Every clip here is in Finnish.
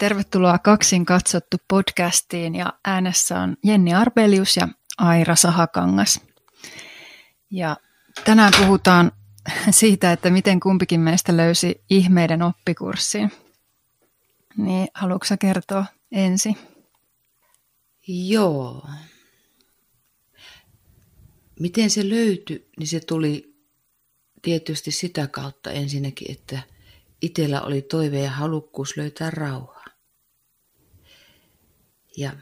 tervetuloa Kaksin katsottu podcastiin ja äänessä on Jenni Arbelius ja Aira Sahakangas. Ja tänään puhutaan siitä, että miten kumpikin meistä löysi ihmeiden oppikurssin. Niin haluatko sä kertoa ensin? Joo. Miten se löytyi, niin se tuli tietysti sitä kautta ensinnäkin, että itsellä oli toive ja halukkuus löytää rauhaa. Ja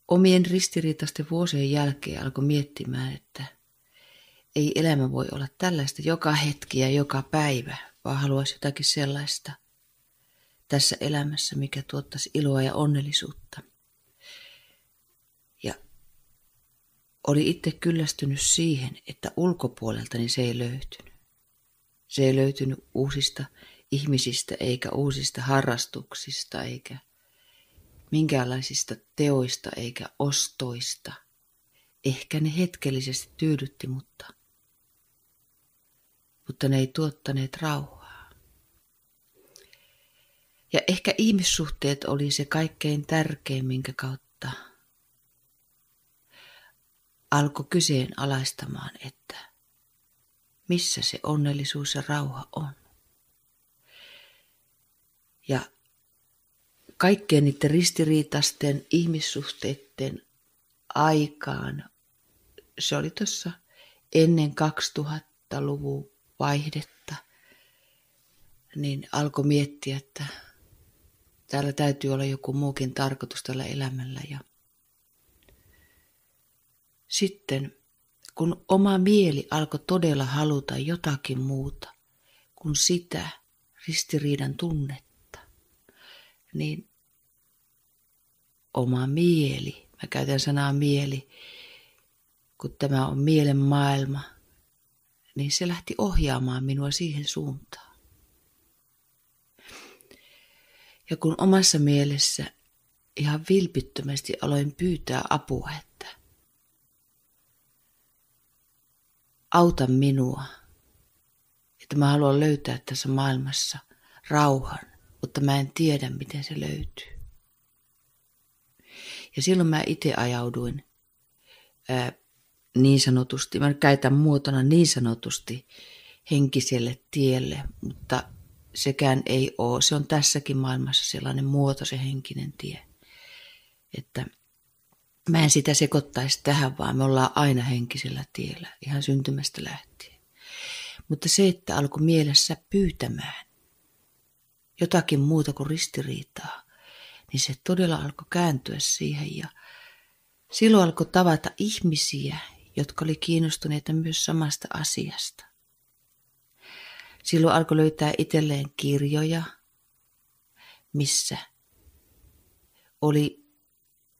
omien ristiriitaisten vuosien jälkeen alkoi miettimään, että ei elämä voi olla tällaista joka hetki ja joka päivä, vaan haluaisi jotakin sellaista tässä elämässä, mikä tuottaisi iloa ja onnellisuutta. Ja oli itse kyllästynyt siihen, että ulkopuolelta niin se ei löytynyt. Se ei löytynyt uusista ihmisistä eikä uusista harrastuksista eikä minkäänlaisista teoista eikä ostoista. Ehkä ne hetkellisesti tyydytti, mutta ne ei tuottaneet rauhaa. Ja ehkä ihmissuhteet oli se kaikkein tärkein, minkä kautta alkoi kyseenalaistamaan, että missä se onnellisuus ja rauha on. Ja kaikkien niiden ristiriitaisten ihmissuhteiden aikaan, se oli tuossa ennen 2000-luvun vaihdetta, niin alkoi miettiä, että täällä täytyy olla joku muukin tarkoitus tällä elämällä. Ja sitten kun oma mieli alkoi todella haluta jotakin muuta kuin sitä ristiriidan tunnetta, niin oma mieli, mä käytän sanaa mieli, kun tämä on mielen maailma, niin se lähti ohjaamaan minua siihen suuntaan. Ja kun omassa mielessä ihan vilpittömästi aloin pyytää apua, että auta minua, että mä haluan löytää tässä maailmassa rauhan, mutta mä en tiedä, miten se löytyy. Ja silloin mä itse ajauduin niin sanotusti, mä käytän muotona niin sanotusti henkiselle tielle, mutta sekään ei ole, se on tässäkin maailmassa sellainen muoto, se henkinen tie, että mä en sitä sekoittaisi tähän, vaan me ollaan aina henkisellä tiellä, ihan syntymästä lähtien. Mutta se, että alkoi mielessä pyytämään jotakin muuta kuin ristiriitaa, niin se todella alkoi kääntyä siihen. Ja silloin alkoi tavata ihmisiä, jotka oli kiinnostuneita myös samasta asiasta. Silloin alkoi löytää itselleen kirjoja, missä oli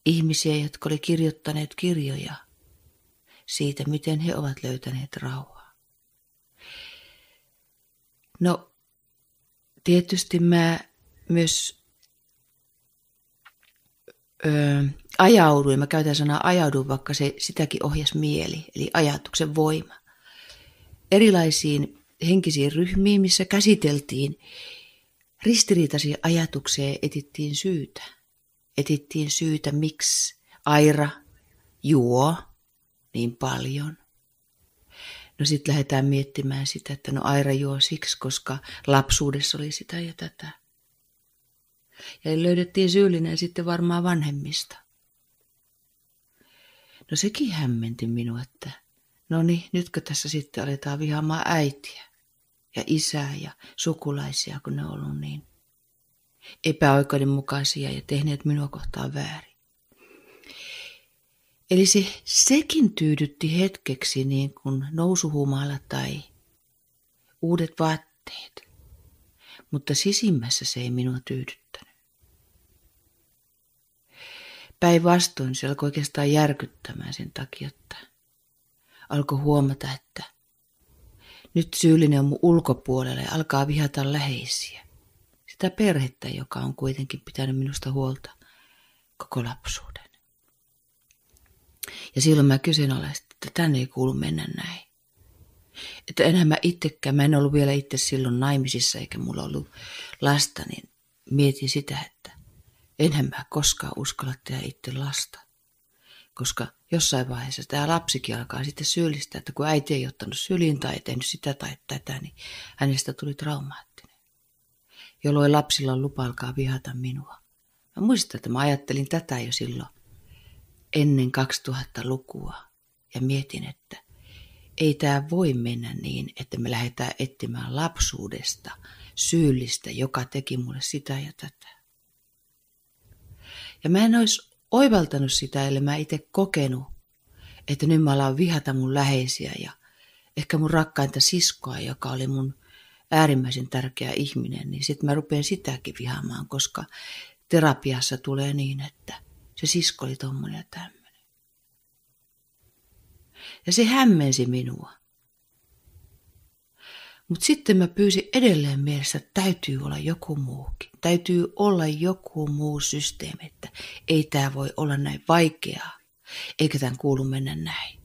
ihmisiä, jotka oli kirjoittaneet kirjoja siitä, miten he ovat löytäneet rauhaa. No, tietysti mä myös ajauduin, mä käytän sanaa ajauduin, vaikka se sitäkin ohjasi mieli, eli ajatuksen voima. Erilaisiin henkisiin ryhmiin, missä käsiteltiin ristiriitaisia ajatuksia, etittiin syytä. Etittiin syytä, miksi Aira juo niin paljon. No sitten lähdetään miettimään sitä, että no Aira juo siksi, koska lapsuudessa oli sitä ja tätä. Ja löydettiin syyllinen sitten varmaan vanhemmista. No sekin hämmenti minua, että no niin, nytkö tässä sitten aletaan vihaamaan äitiä ja isää ja sukulaisia, kun ne on ollut niin epäoikeudenmukaisia ja tehneet minua kohtaan väärin. Eli sekin tyydytti hetkeksi niin kuin nousuhumala tai uudet vaatteet, mutta sisimmässä se ei minua tyydyttänyt. Päinvastoin se alkoi oikeastaan järkyttämään sen takia, että alkoi huomata, että nyt syyllinen on mun ulkopuolella ja alkaa vihata läheisiä. Sitä perhettä, joka on kuitenkin pitänyt minusta huolta koko lapsuuden. Ja silloin mä kyseenalaistin, että tänne ei kuulu mennä näin. Että enhän mä itsekään, mä en ollut vielä itse silloin naimisissa eikä mulla ollut lasta, niin mietin sitä, että enhän mä koskaan uskalla tehdä itse lasta. Koska jossain vaiheessa tämä lapsikin alkaa sitten syyllistää, että kun äiti ei ottanut syliin tai ei tehnyt sitä tai tätä, niin hänestä tuli traumaattinen. Jolloin lapsilla on lupa alkaa vihata minua. Mä muistan, että mä ajattelin tätä jo silloin ennen 2000-lukua ja mietin, että ei tämä voi mennä niin, että me lähdetään etsimään lapsuudesta syyllistä, joka teki mulle sitä ja tätä. Ja mä en olisi oivaltanut sitä, ellei mä itse kokenut, että nyt mä alan vihata mun läheisiä ja ehkä mun rakkainta siskoa, joka oli mun äärimmäisen tärkeä ihminen, niin sitten mä rupean sitäkin vihaamaan, koska terapiassa tulee niin, että se sisko oli tommonen ja tämmöinen. Ja se hämmensi minua. Mutta sitten mä pyysin edelleen mielessä, että täytyy olla joku muukin. Täytyy olla joku muu systeemi, että ei tämä voi olla näin vaikeaa, eikä tämän kuulu mennä näin.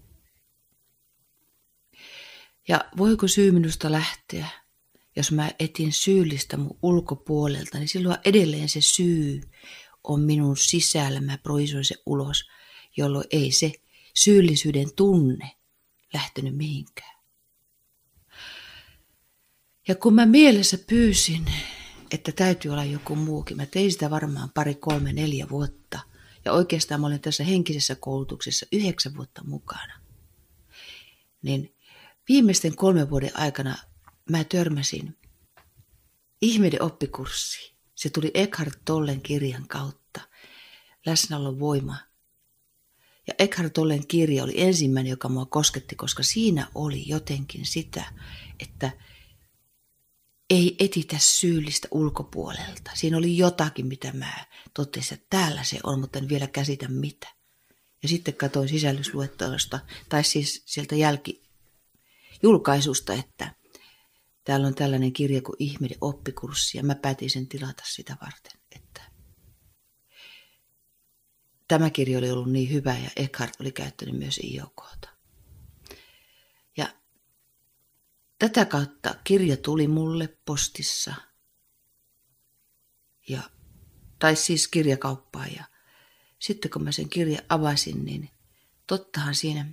Ja voiko syy minusta lähteä, jos mä etin syyllistä mun ulkopuolelta, niin silloin edelleen se syy on minun sisällä, mä projisoin se ulos, jolloin ei se syyllisyyden tunne lähtenyt mihinkään. Ja kun mä mielessä pyysin, että täytyy olla joku muukin, mä tein sitä varmaan 2, 3, 4 vuotta. Ja oikeastaan mä olin tässä henkisessä koulutuksessa 9 vuotta mukana. Niin viimeisten 3 vuoden aikana mä törmäsin ihmeiden oppikurssiin. Se tuli Eckhart Tollen kirjan kautta, Läsnäolon voima. Ja Eckhart Tollen kirja oli ensimmäinen, joka mua kosketti, koska siinä oli jotenkin sitä, että ei etitä syyllistä ulkopuolelta. Siinä oli jotakin, mitä mä totesin, että täällä se on, mutta en vielä käsitä mitä. Ja sitten katsoin sisällysluettelosta, tai siis sieltä jälkijulkaisusta, että täällä on tällainen kirja kuin Ihmeiden oppikurssi, ja mä päätin sen tilata sitä varten, että tämä kirja oli ollut niin hyvä, ja Eckhart oli käyttänyt myös IOK:ta. Ja tätä kautta kirja tuli mulle postissa, tai siis kirjakauppaan, ja sitten kun mä sen kirjan avasin, niin tottahan siinä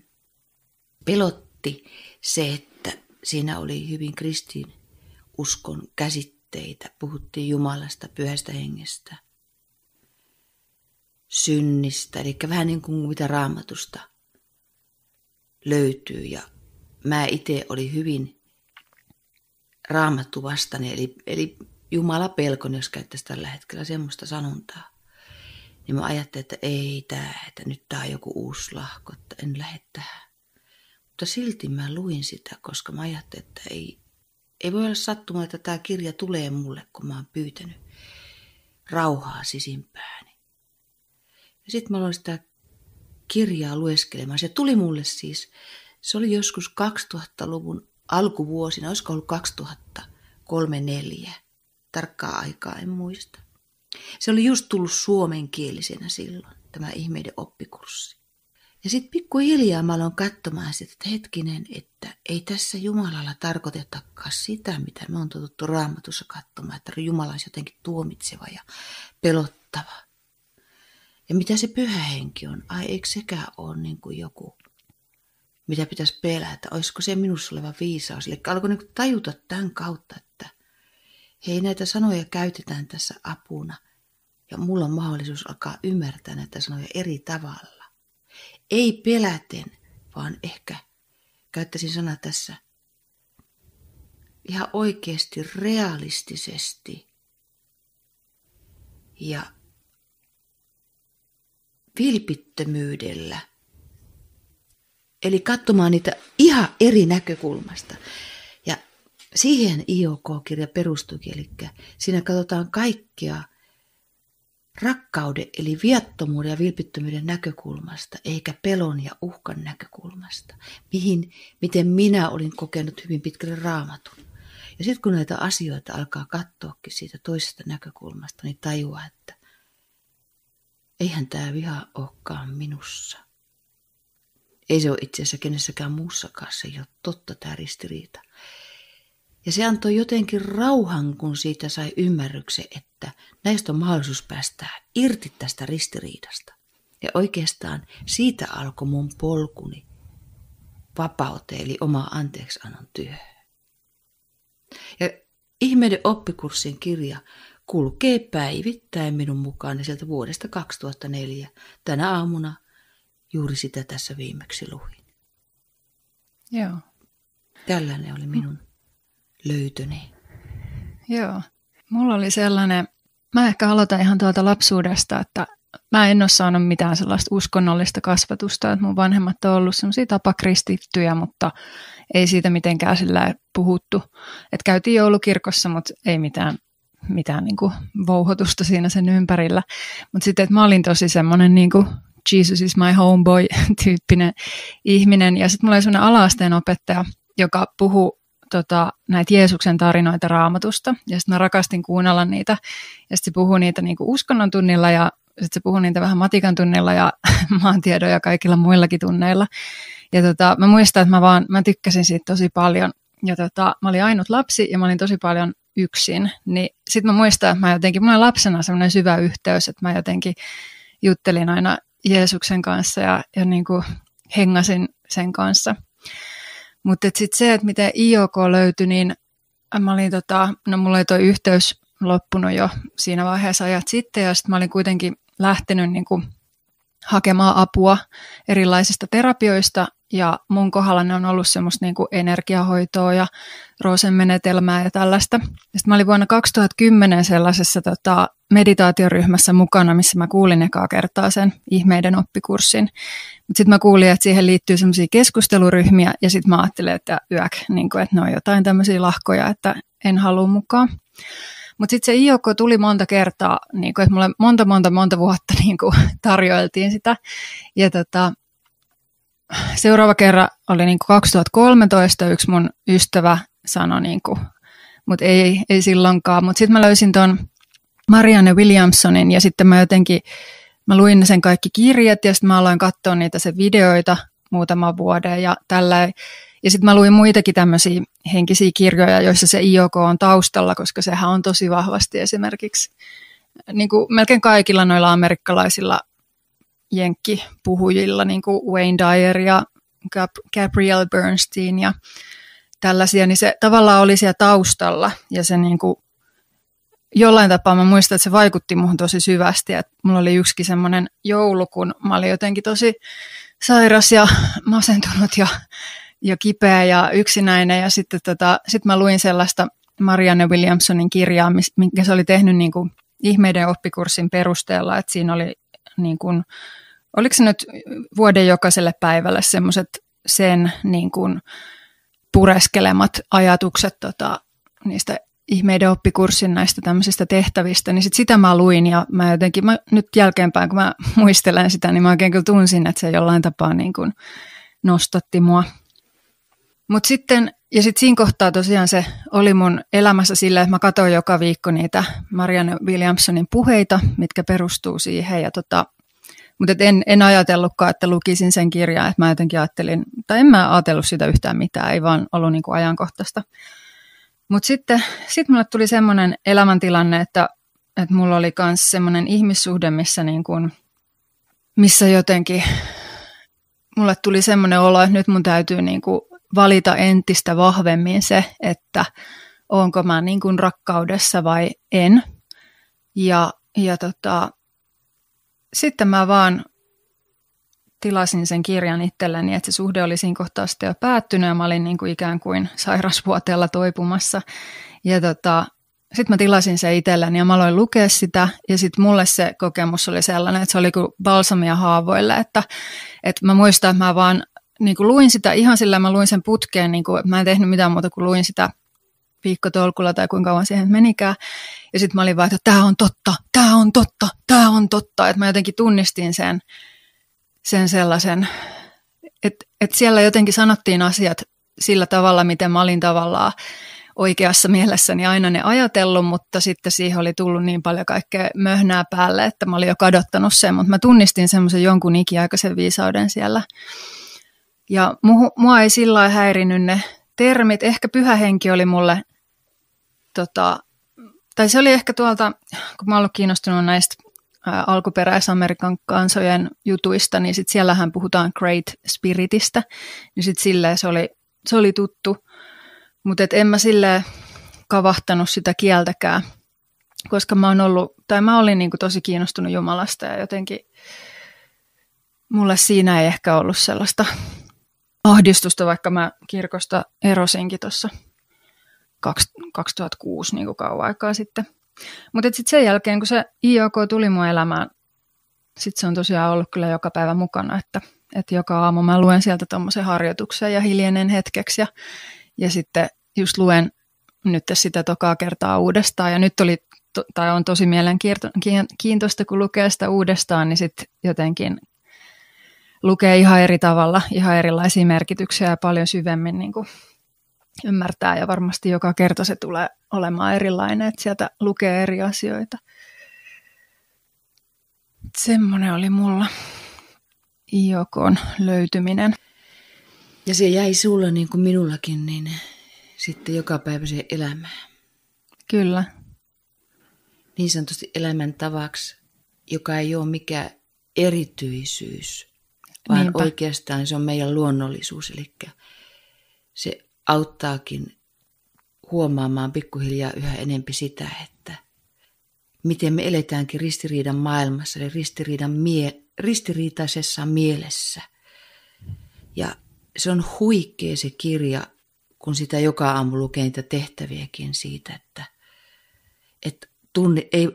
pelotti se, että siinä oli hyvin kristinuskon käsitteitä. Puhuttiin Jumalasta, Pyhästä Hengestä, synnistä, eli vähän niin kuin mitä Raamatusta löytyy. Ja mä itse olin hyvin raamattuvastainen, eli Jumala pelkoni, jos käyttäisi tällä hetkellä semmoista sanontaa. Niin mä ajattelin, että ei että nyt tää on joku uusi lahko, että en lähde tähän. Mutta silti mä luin sitä, koska mä ajattelin, että ei voi olla sattumaa, että tämä kirja tulee mulle, kun mä oon pyytänyt rauhaa sisimpääni. Ja sitten mä aloin sitä kirjaa lueskelemaan. Se tuli mulle siis, se oli joskus 2000-luvun alkuvuosina, olisiko ollut 2003-2004. Tarkkaa aikaa en muista. Se oli just tullut suomenkielisenä silloin, tämä Ihmeiden oppikurssi. Ja sitten pikkuhiljaa mä aloin katsomaan sitä, että hetkinen, että ei tässä Jumalalla tarkoitetakaan sitä, mitä me on totuttu Raamatussa katsomaan, että Jumala olisi jotenkin tuomitseva ja pelottava. Ja mitä se pyhä henki on? Ai eikö sekään ole niin kuin joku, mitä pitäisi pelätä? Olisiko se minussa oleva viisaus? Eli alkoi niin kuin tajuta tämän kautta, että hei, näitä sanoja käytetään tässä apuna. Ja mulla on mahdollisuus alkaa ymmärtää näitä sanoja eri tavalla. Ei peläten, vaan ehkä käyttäisin sanaa tässä ihan oikeasti realistisesti ja vilpittömyydellä. Eli katsomaan niitä ihan eri näkökulmasta. Ja siihen IOK-kirja perustuukin, eli siinä katsotaan kaikkea rakkauden eli viattomuuden ja vilpittömyyden näkökulmasta, eikä pelon ja uhkan näkökulmasta, miten minä olin kokenut hyvin pitkälle Raamatun. Ja sitten kun näitä asioita alkaa katsoakin siitä toisesta näkökulmasta, niin tajuaa, että eihän tämä viha olekaan minussa. Ei se ole itse asiassa kenessäkään muussakaan, se ei ole totta tämä ristiriita. Ja se antoi jotenkin rauhan, kun siitä sai ymmärryksen, että näistä on mahdollisuus päästä irti tästä ristiriidasta. Ja oikeastaan siitä alkoi mun polkuni vapauteen, eli oma anteeksiannon työhön. Ja Ihmeiden oppikurssin kirja kulkee päivittäin minun mukaan sieltä vuodesta 2004. Tänä aamuna juuri sitä tässä viimeksi luin. Joo. Tällainen oli minun löytöni. Joo. Mulla oli sellainen, mä ehkä aloitan ihan tuolta lapsuudesta, että mä en ole saanut mitään sellaista uskonnollista kasvatusta, että mun vanhemmat on ollut sellaisia tapakristittyjä, mutta ei siitä mitenkään sillä puhuttu. Että käytiin joulukirkossa, mutta ei mitään niin kuin vouhotusta siinä sen ympärillä. Mutta sitten, että mä olin tosi semmoinen niin kuin Jesus is my homeboy-tyyppinen ihminen. Ja sitten mulla oli sellainen ala-asteen opettaja, joka puhui näitä Jeesuksen tarinoita Raamatusta. Ja sitten mä rakastin kuunnella niitä. Ja sitten se puhui niitä niin kuin uskonnon tunnilla ja sitten se puhui niitä vähän matikan tunnilla ja maantiedon ja kaikilla muillakin tunneilla. Ja mä muistan, että mä tykkäsin siitä tosi paljon. Ja mä olin ainut lapsi ja mä olin tosi paljon yksin. Niin sitten mä muistan, että mulla oli lapsena semmoinen syvä yhteys, että mä jotenkin juttelin aina Jeesuksen kanssa ja niin kuin hengasin sen kanssa. Mutta sitten se, että miten IOK löytyi, niin mä olin mulla oli tuo yhteys loppunut jo siinä vaiheessa ajat sitten ja sitten mä olin kuitenkin lähtenyt niin kuin hakemaan apua erilaisista terapioista ja mun kohdalla ne on ollut semmoista niin kuin energiahoitoa ja Rosen menetelmää ja tällaista. Sitten mä olin vuonna 2010 sellaisessa meditaatioryhmässä mukana, missä mä kuulin ekaa kertaa sen Ihmeiden oppikurssin. Mutta sitten mä kuulin, että siihen liittyy semmoisia keskusteluryhmiä ja sitten mä ajattelin, että niin kuin, että ne on jotain tämmöisiä lahkoja, että en halua mukaan. Mutta sitten se IOK tuli monta kertaa, niin kuin, että mulle monta vuotta niin kuin tarjoiltiin sitä. Ja seuraava kerran oli niin kuin 2013, yksi mun ystävä sanoi, niin kuin, mutta ei silloinkaan. Mutta sitten mä löysin ton Marianne Williamsonin ja sitten mä luin sen kaikki kirjat ja sitten mä aloin katsoa niitä sen videoita muutaman vuoden ja tällä. Ja sitten mä luin muitakin tämmöisiä henkisiä kirjoja, joissa se IOK on taustalla, koska sehän on tosi vahvasti esimerkiksi niin kuin melkein kaikilla noilla amerikkalaisilla jenkkipuhujilla, niin kuin Wayne Dyer ja Gabrielle Bernstein ja tällaisia, niin se tavallaan oli siellä taustalla ja se niin kuin jollain tapaa mä muistan, että se vaikutti muhun tosi syvästi, että mulla oli yksikin semmoinen joulu, kun mä olin jotenkin tosi sairas ja masentunut ja kipeä ja yksinäinen ja sitten sit mä luin sellaista Marianne Williamsonin kirjaa, minkä se oli tehnyt niin kuin Ihmeiden oppikurssin perusteella, että siinä oli niin kuin, oliko se nyt vuoden jokaiselle päivälle semmoiset sen niin kuin pureskelemat ajatukset niistä Ihmeiden oppikurssin näistä tämmöisistä tehtävistä, niin sitä mä luin ja mä nyt jälkeenpäin, kun mä muistelen sitä, niin mä oikein kyllä tunsin, että se jollain tapaa niin kuin nostatti mua. Mutta sitten siinä kohtaa tosiaan se oli mun elämässä silleen, että mä katsoin joka viikko niitä Marianne Williamsonin puheita, mitkä perustuu siihen. Mutta en ajatellutkaan, että lukisin sen kirjan, että mä jotenkin ajattelin, tai en mä ajatellut sitä yhtään mitään, ei vaan ollut niinku ajankohtaista. Mutta sitten mulle tuli semmoinen elämäntilanne, että mulla oli myös semmoinen ihmissuhde, missä jotenkin mulle tuli semmoinen olo, että nyt mun täytyy niinku valita entistä vahvemmin se, että onko mä niin kuin rakkaudessa vai en. Ja sitten mä vaan tilasin sen kirjan itselleni, että se suhde oli siinä kohtaa sitten jo päättynyt ja mä olin niin kuin ikään kuin sairasvuoteella toipumassa. Ja sitten mä tilasin sen itselleni ja mä aloin lukea sitä ja sitten mulle se kokemus oli sellainen, että se oli kuin balsamia haavoille, että mä muistan, että mä vaan niin kuin luin sitä ihan sillä, mä luin sen putkeen, niin kuin, mä en tehnyt mitään muuta kuin luin sitä viikkotolkulla tai kuinka kauan siihen menikään. Ja sitten mä olin vaan, että tämä on totta, tämä on totta, tämä on totta. Että mä jotenkin tunnistin sen sellaisen, että siellä jotenkin sanottiin asiat sillä tavalla, miten mä olin tavallaan oikeassa mielessäni aina ne ajatellut, mutta sitten siihen oli tullut niin paljon kaikkea möhnää päälle, että mä olin jo kadottanut sen, mutta mä tunnistin semmoisen jonkun ikiaikaisen viisauden siellä. Ja mua ei sillä lailla häirinyt ne termit. Ehkä pyhä henki oli mulle tai se oli ehkä tuolta, kun mä oon ollut kiinnostunut näistä alkuperäis-Amerikan kansojen jutuista, niin sitten siellähän puhutaan Great Spiritistä, niin sitten silleen se oli tuttu, mutta en mä silleen kavahtanut sitä kieltäkään, koska mä olin niin kuin tosi kiinnostunut Jumalasta ja jotenkin mulle siinä ei ehkä ollut sellaista ahdistusta, vaikka mä kirkosta erosinkin tuossa 2006 niin kuin kauan aikaa sitten. Mutta sitten sen jälkeen, kun se IOK tuli mun elämään, sitten se on tosiaan ollut kyllä joka päivä mukana, että joka aamu mä luen sieltä tommosen harjoituksen ja hiljenen hetkeksi ja sitten just luen nyt sitä tokaa kertaa uudestaan ja nyt on tosi mielenkiintoista, kun lukee sitä uudestaan, niin sitten jotenkin lukee ihan eri tavalla, ihan erilaisia merkityksiä ja paljon syvemmin niin kuin ymmärtää ja varmasti joka kerta se tulee olemaan erilainen, että sieltä lukee eri asioita. Semmoinen oli mulla IOK:n löytyminen. Ja se jäi sulla niin kuin minullakin, niin sitten jokapäiväiseen elämään. Kyllä. Niin sanotusti elämäntavaksi, joka ei ole mikään erityisyys, vaan Niinpä. Oikeastaan se on meidän luonnollisuus. Eli se auttaakin huomaamaan pikkuhiljaa yhä enempi sitä, että miten me eletäänkin ristiriidan maailmassa, eli ristiriitaisessa mielessä. Ja se on huikea se kirja, kun sitä joka aamu lukee niitä tehtäviäkin siitä, että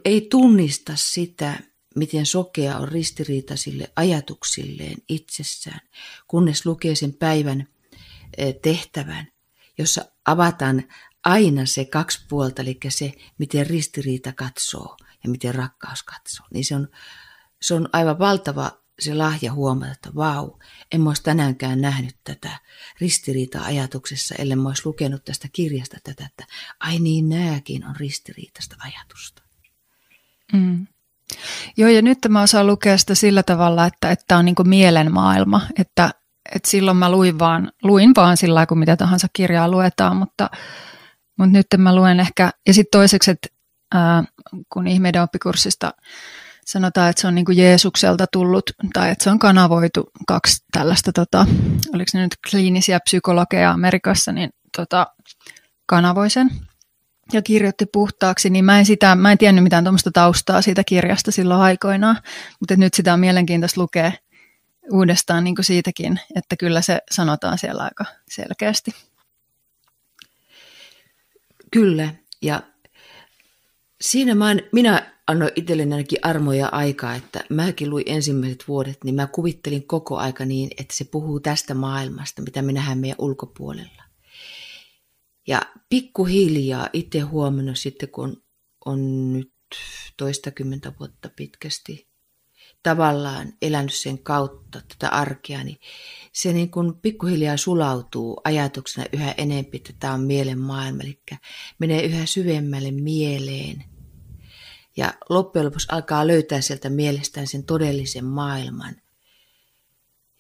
ei tunnista sitä, miten sokea on ristiriitaisille ajatuksilleen itsessään, kunnes lukee sen päivän tehtävän, jossa avataan aina se kaksi puolta, eli se, miten ristiriita katsoo ja miten rakkaus katsoo. Niin se on aivan valtava se lahja huomata, että vau, en mä olisi tänäänkään nähnyt tätä ristiriita-ajatuksessa, ellei mä olisi lukenut tästä kirjasta tätä, että ai niin, nääkin on ristiriitaista ajatusta. Mm. Joo, ja nyt mä osaan lukea sitä sillä tavalla, että on niin kuin mielenmaailma, että silloin mä luin vaan sillä lailla, kun mitä tahansa kirjaa luetaan, mutta nyt mä luen ehkä, ja sitten toiseksi, että kun ihmeiden oppikurssista sanotaan, että se on niin kuin Jeesukselta tullut, tai että se on kanavoitu 2 tällaista, oliko ne nyt kliinisiä psykologeja Amerikassa, niin kanavoi sen ja kirjoitti puhtaaksi, niin mä en tiennyt mitään tuommoista taustaa siitä kirjasta silloin aikoinaan, mutta nyt sitä on mielenkiintoista lukea uudestaan niin kuin siitäkin, että kyllä se sanotaan siellä aika selkeästi. Kyllä, ja siinä minä annoin itselleni ainakin armoja ja aikaa, että mäkin luin ensimmäiset vuodet, niin mä kuvittelin koko aika niin, että se puhuu tästä maailmasta, mitä me nähdään meidän ulkopuolella. Ja pikkuhiljaa itse huomannut sitten, kun on nyt 20 vuotta pitkästi tavallaan elänyt sen kautta tätä arkea, niin se niin kuin pikkuhiljaa sulautuu ajatuksena yhä enempi, että tämä on mielen maailma, eli menee yhä syvemmälle mieleen. Ja loppujen lopuksi alkaa löytää sieltä mielestään sen todellisen maailman.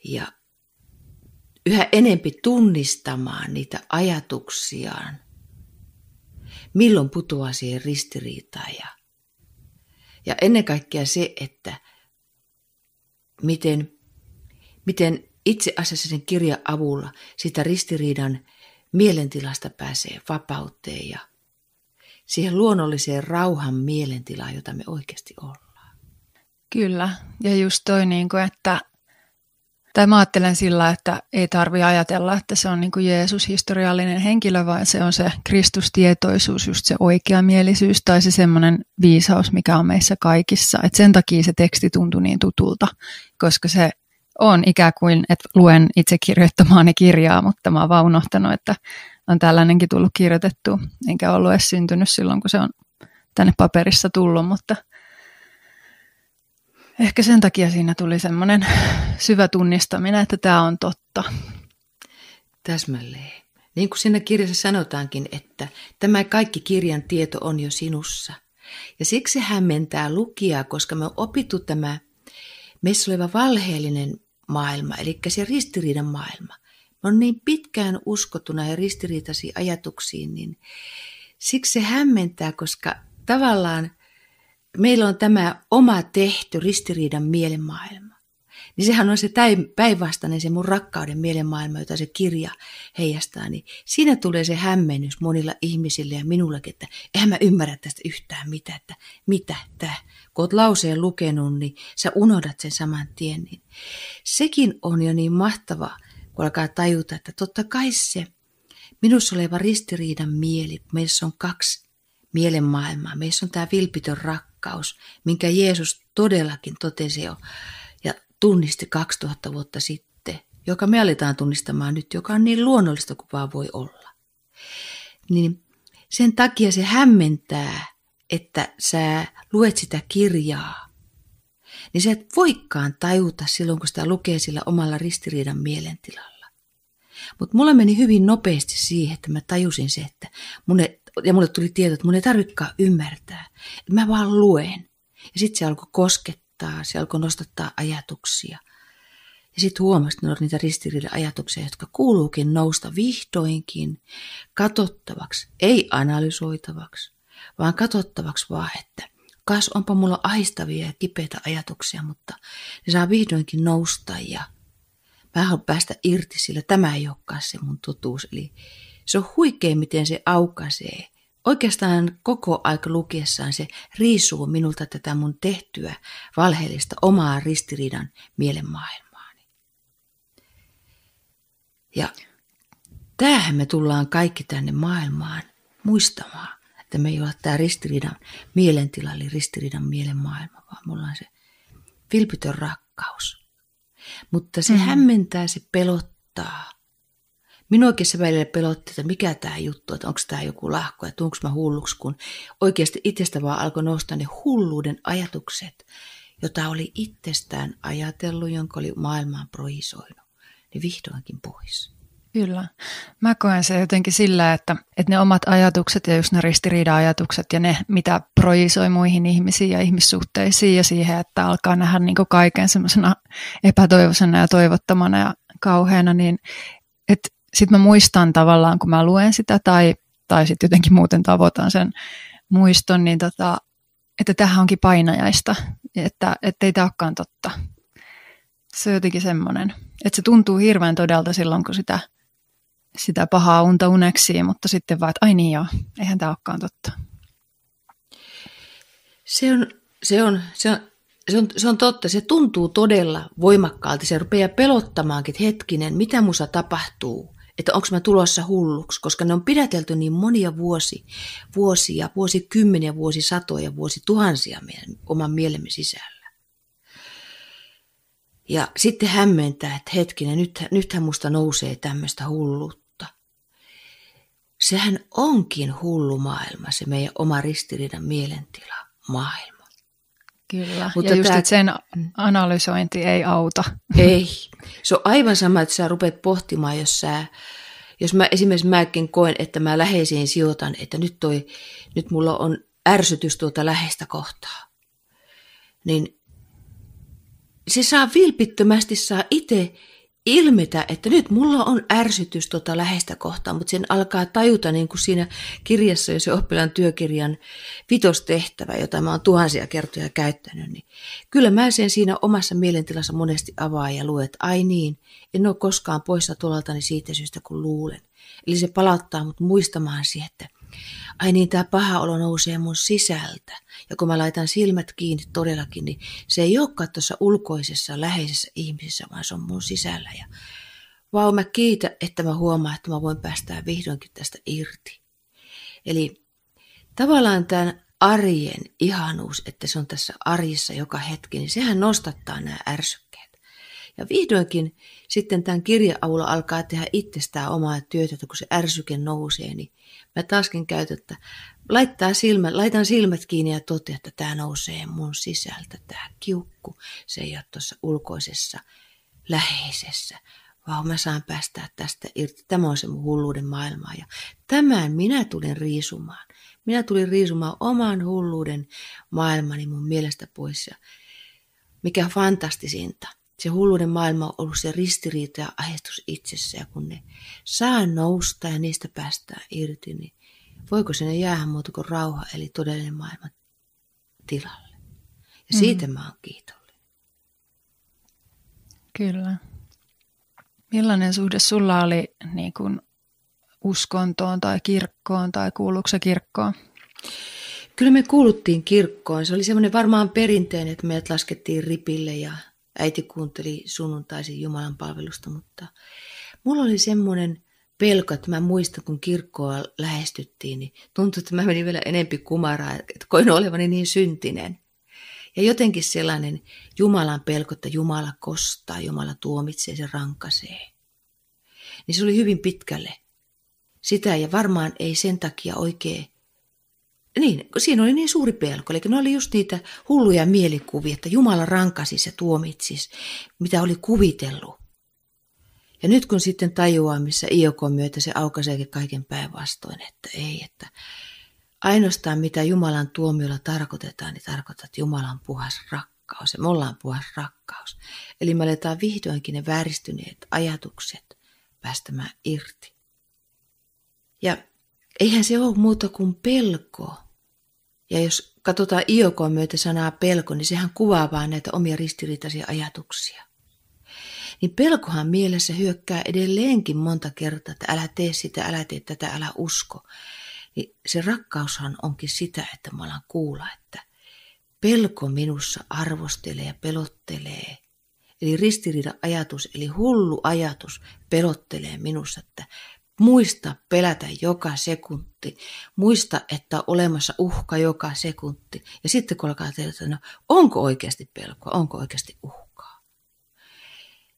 Ja yhä enempi tunnistamaan niitä ajatuksiaan, milloin putoaa siihen ristiriitaan. Ja ennen kaikkea se, että miten itse asiassa sen kirjan avulla sitä ristiriidan mielentilasta pääsee vapauteen ja siihen luonnolliseen rauhan mielentilaan, jota me oikeasti ollaan. Kyllä, ja just toi, tai mä ajattelen sillä, että ei tarvitse ajatella, että se on niin kuin Jeesus historiallinen henkilö, vaan se on se Kristustietoisuus, just se oikeamielisyys tai se semmoinen viisaus, mikä on meissä kaikissa. Et sen takia se teksti tuntui niin tutulta, koska se on ikään kuin, että luen itse kirjoittamaani kirjaa, mutta mä oon vaan unohtanut, että on tällainenkin tullut kirjoitettua, enkä ollut edes syntynyt silloin, kun se on tänne paperissa tullut, mutta ehkä sen takia siinä tuli semmoinen syvä tunnistaminen, että tämä on totta. Täsmälleen. Niin kuin siinä kirjassa sanotaankin, että tämä kaikki kirjan tieto on jo sinussa. Ja siksi hämmentää lukijaa, koska me on opittu tämä meissä oleva valheellinen maailma, eli se ristiriidan maailma. Me on niin pitkään uskottu näihin ristiriitaisiin ajatuksiin, niin Siksi se hämmentää, koska tavallaan meillä on tämä oma tehty ristiriidan mielenmaailma. Niin sehän on se päinvastainen, se mun rakkauden mielenmaailma, jota se kirja heijastaa. Niin siinä tulee se hämmennys monilla ihmisillä ja minullakin, että eihän mä ymmärrä tästä yhtään mitään, että mitä tämä. Kun oot lauseen lukenut, niin sä unohdat sen saman tien. Niin sekin on jo niin mahtava, kun alkaa tajuta, että totta kai se minussa oleva ristiriidan mieli, meissä on kaksi mielenmaailmaa. Meissä on tämä vilpitön rakkaus, minkä Jeesus todellakin totesi jo ja tunnisti 2000 vuotta sitten, joka me aletaan tunnistamaan nyt, joka on niin luonnollista kuin vaan voi olla. Niin sen takia se hämmentää, että sä luet sitä kirjaa, niin sä et voikaan tajuta silloin, kun sitä lukee sillä omalla ristiriidan mielentilalla. Mutta mulla meni hyvin nopeasti siihen, että mä tajusin se, että mulle tuli tieto, että mun ei tarvitsekaan ymmärtää. Että mä vaan luen. Ja sitten se alkoi koskettaa, se alkoi nostattaa ajatuksia. Ja sitten huomasin, että ne on niitä ristiriidan ajatuksia, jotka kuuluukin nousta vihdoinkin katsottavaksi, ei analysoitavaksi, vaan katsottavaksi vaan, että kas onpa mulla ahistavia ja kipeitä ajatuksia, mutta ne saa vihdoinkin nousta ja mä haluan päästä irti, sillä tämä ei olekaan se mun totuus. Eli se on huikea, miten se aukaisee. Oikeastaan koko aika lukiessaan se riisuu minulta tätä mun tehtyä valheellista omaa ristiriidan mielenmaailmaani. Ja tämähän me tullaan kaikki tänne maailmaan muistamaan, että me ei ole tämä ristiriidan mielentila, eli ristiriidan mielenmaailma, vaan me ollaan se vilpitön rakkaus. Mutta se hämmentää, se pelottaa. Minuakin se välillä pelotti, että mikä tämä juttu, että onko tämä joku lahko, että onko mä hulluksi, kun oikeasti itsestä vaan alkoi nousta ne hulluuden ajatukset, jota oli itsestään ajatellut, jonka oli maailmaan projisoinut, niin vihdoinkin pois. Kyllä. Mä koen se jotenkin sillä, että ne omat ajatukset ja just ne ristiriida-ajatukset ja ne, mitä projisoi muihin ihmisiin ja ihmissuhteisiin ja siihen, että alkaa nähdä niin kuin kaiken semmoisena epätoivoisena ja toivottomana ja kauheana, niin että sitten mä muistan tavallaan, kun mä luen sitä tai sitten jotenkin muuten tavoitan sen muiston, niin että tämähän onkin painajaista, että ei tämä olekaan totta. Se on jotenkin semmoinen, että se tuntuu hirveän todelta silloin, kun sitä pahaa unta uneksii, mutta sitten vaan, että ai niin joo, eihän tämä olekaan totta. Se on totta, se tuntuu todella voimakkaalta, se rupeaa pelottamaankin, että hetkinen, mitä musta tapahtuu, että onko mä tulossa hulluksi, koska ne on pidätelty niin monia vuosia, vuosikymmeniä, vuosisatoja, vuosituhansia meidän oman mielemme sisällä. Ja sitten hämmentää, että hetkinen, nythän musta nousee tämmöistä hulluutta. Sehän onkin hullu maailma, se meidän oma ristiriidan mielentila maailma. Kyllä, mutta ja just, että sen analysointi ei auta. Ei, se on aivan sama, että sä rupeat pohtimaan, jos mä esimerkiksi mäkin koen, että mä läheisiin sijoitan, että nyt mulla on ärsytys tuota läheistä kohtaa, niin se saa vilpittömästi itse ilmetä, että nyt mulla on ärsytys tuota läheistä kohtaa, mutta sen alkaa tajuta niin kuin siinä kirjassa, jos se oppilaan työkirjan vitostehtävä, jota mä oon tuhansia kertoja käyttänyt, niin kyllä mä sen siinä omassa mielentilassa monesti avaan ja luen, että ai niin, en ole koskaan poissa tuolaltani siitä syystä, kun luulen. Eli se palauttaa mut muistamaan siihen, että ai niin, tämä paha olo nousee mun sisältä. Ja kun mä laitan silmät kiinni todellakin, niin se ei olekaan tuossa ulkoisessa, läheisessä ihmisessä, vaan se on mun sisällä. Ja vau, mä kiitän, että mä huomaan, että mä voin päästää vihdoinkin tästä irti. Eli tavallaan tämän arjen ihanuus, että se on tässä arjessa joka hetki, niin sehän nostattaa nämä ärsykkeet. Ja vihdoinkin sitten tämän kirjan avulla alkaa tehdä itsestään omaa työtä, että kun se ärsyke nousee, niin mä taaskin käytän, että laitan silmät kiinni ja totean, että tämä nousee mun sisältä, tämä kiukku. Se ei ole tuossa ulkoisessa, läheisessä, vaan mä saan päästää tästä irti. Tämä on se mun hulluuden maailma ja tämän minä tulin riisumaan. Minä tulin riisumaan oman hulluuden maailmani mun mielestä pois. Ja mikä fantastisinta. Se hulluuden maailma on ollut se ristiriita ja ahdistus itsessä ja kun ne saa nousta ja niistä päästään irti, niin voiko sinne jäädä muuta kuin rauha, eli todellinen maailman tilalle. Ja siitä mä oon kiitollinen. Kyllä. Millainen suhde sulla oli niin kuin uskontoon tai kirkkoon tai kuuluuko se kirkkoon? Kyllä me kuuluttiin kirkkoon. Se oli semmoinen varmaan perinteinen, että meidät laskettiin ripille ja äiti kuunteli sunnuntaisin Jumalan palvelusta, mutta mulla oli semmoinen pelko, että mä muistan, kun kirkkoa lähestyttiin, niin tuntui, että mä menin vielä enempi kumaraa, että koin olevani niin syntinen. Ja jotenkin sellainen Jumalan pelko, että Jumala kostaa, Jumala tuomitsee, se rankaisee. Niin se oli hyvin pitkälle sitä ja varmaan ei sen takia oikein. Niin, siinä oli niin suuri pelko, eli ne oli just niitä hulluja mielikuvia, että Jumala rankasisi ja tuomitsisi, mitä oli kuvitellut. Ja nyt kun sitten tajuaa, missä Iokon myötä se aukaiseekin kaiken päinvastoin, että ei, että ainoastaan mitä Jumalan tuomiolla tarkoitetaan, niin tarkoittaa, että Jumala on puhas rakkaus ja me ollaan puhas rakkaus. Eli me aletaan vihdoinkin ne vääristyneet ajatukset päästämään irti. Ja eihän se ole muuta kuin pelko. Ja jos katsotaan Iokon myötä sanaa pelko, niin sehän kuvaa vaan näitä omia ristiriitaisia ajatuksia. Niin pelkohan mielessä hyökkää edelleenkin monta kertaa, että älä tee sitä, älä tee tätä, älä usko. Niin se rakkaushan onkin sitä, että mä alan kuulla, että pelko minussa arvostelee ja pelottelee. Eli ristiriidan ajatus, eli hullu ajatus pelottelee minussa, että muista pelätä joka sekunti. Muista, että on olemassa uhka joka sekunti. Ja sitten kun alkaa tehdä, että no, onko oikeasti pelkoa, onko oikeasti uhkaa.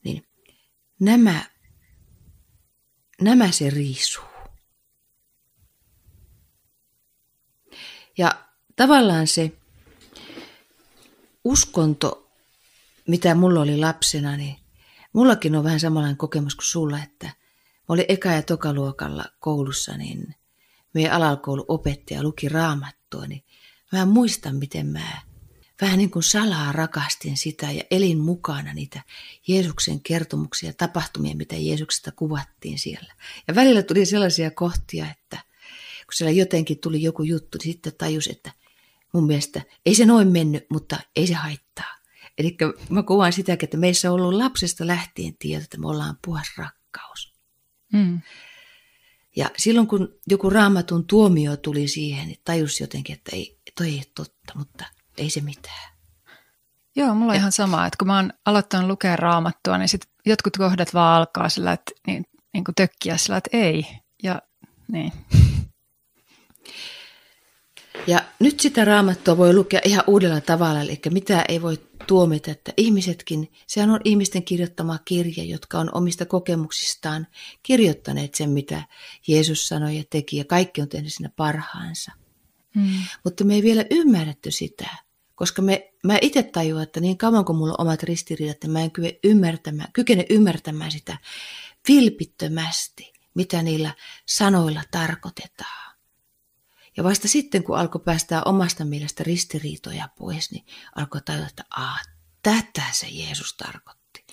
Niin nämä se riisuu. Ja tavallaan se uskonto, mitä mulla oli lapsena, niin mullakin on vähän samanlainen kokemus kuin sulla, että mä olin eka- ja tokaluokalla koulussa, niin meidän alakouluopettaja luki Raamattua, niin mä muistan, miten mä vähän niin kuin salaa rakastin sitä ja elin mukana niitä Jeesuksen kertomuksia ja tapahtumia, mitä Jeesuksesta kuvattiin siellä. Ja välillä tuli sellaisia kohtia, että kun siellä jotenkin tuli joku juttu, niin sitten tajus, että mun mielestä ei se noin mennyt, mutta ei se haittaa. Eli mä kuvaan sitäkin, että meissä on ollut lapsesta lähtien tieto, että me ollaan puhas rakkaus. Mm. Ja silloin kun joku Raamatun tuomio tuli siihen, niin tajus jotenkin, että toi ei ole totta, mutta ei se mitään. Joo, mulla on ihan sama, että kun mä oon aloittanut lukea Raamattua, niin sit jotkut kohdat vaan alkaa sillä, että niin kuin tökkiä sillä, että ei. Ja niin. Ja nyt sitä Raamattua voi lukea ihan uudella tavalla, eli mitä ei voi tuomita, että ihmisetkin, sehän on ihmisten kirjoittama kirja, jotka on omista kokemuksistaan kirjoittaneet sen, mitä Jeesus sanoi ja teki, ja kaikki on tehnyt siinä parhaansa. Mutta me ei vielä ymmärretty sitä, koska mä itse tajuan, että niin kauan kuin mulla on omat ristiriidat, että mä en kykene ymmärtämään sitä vilpittömästi, mitä niillä sanoilla tarkoitetaan. Ja vasta sitten, kun alkoi päästää omasta mielestä ristiriitoja pois, niin alkoi tajuta, että tätä se Jeesus tarkoitti.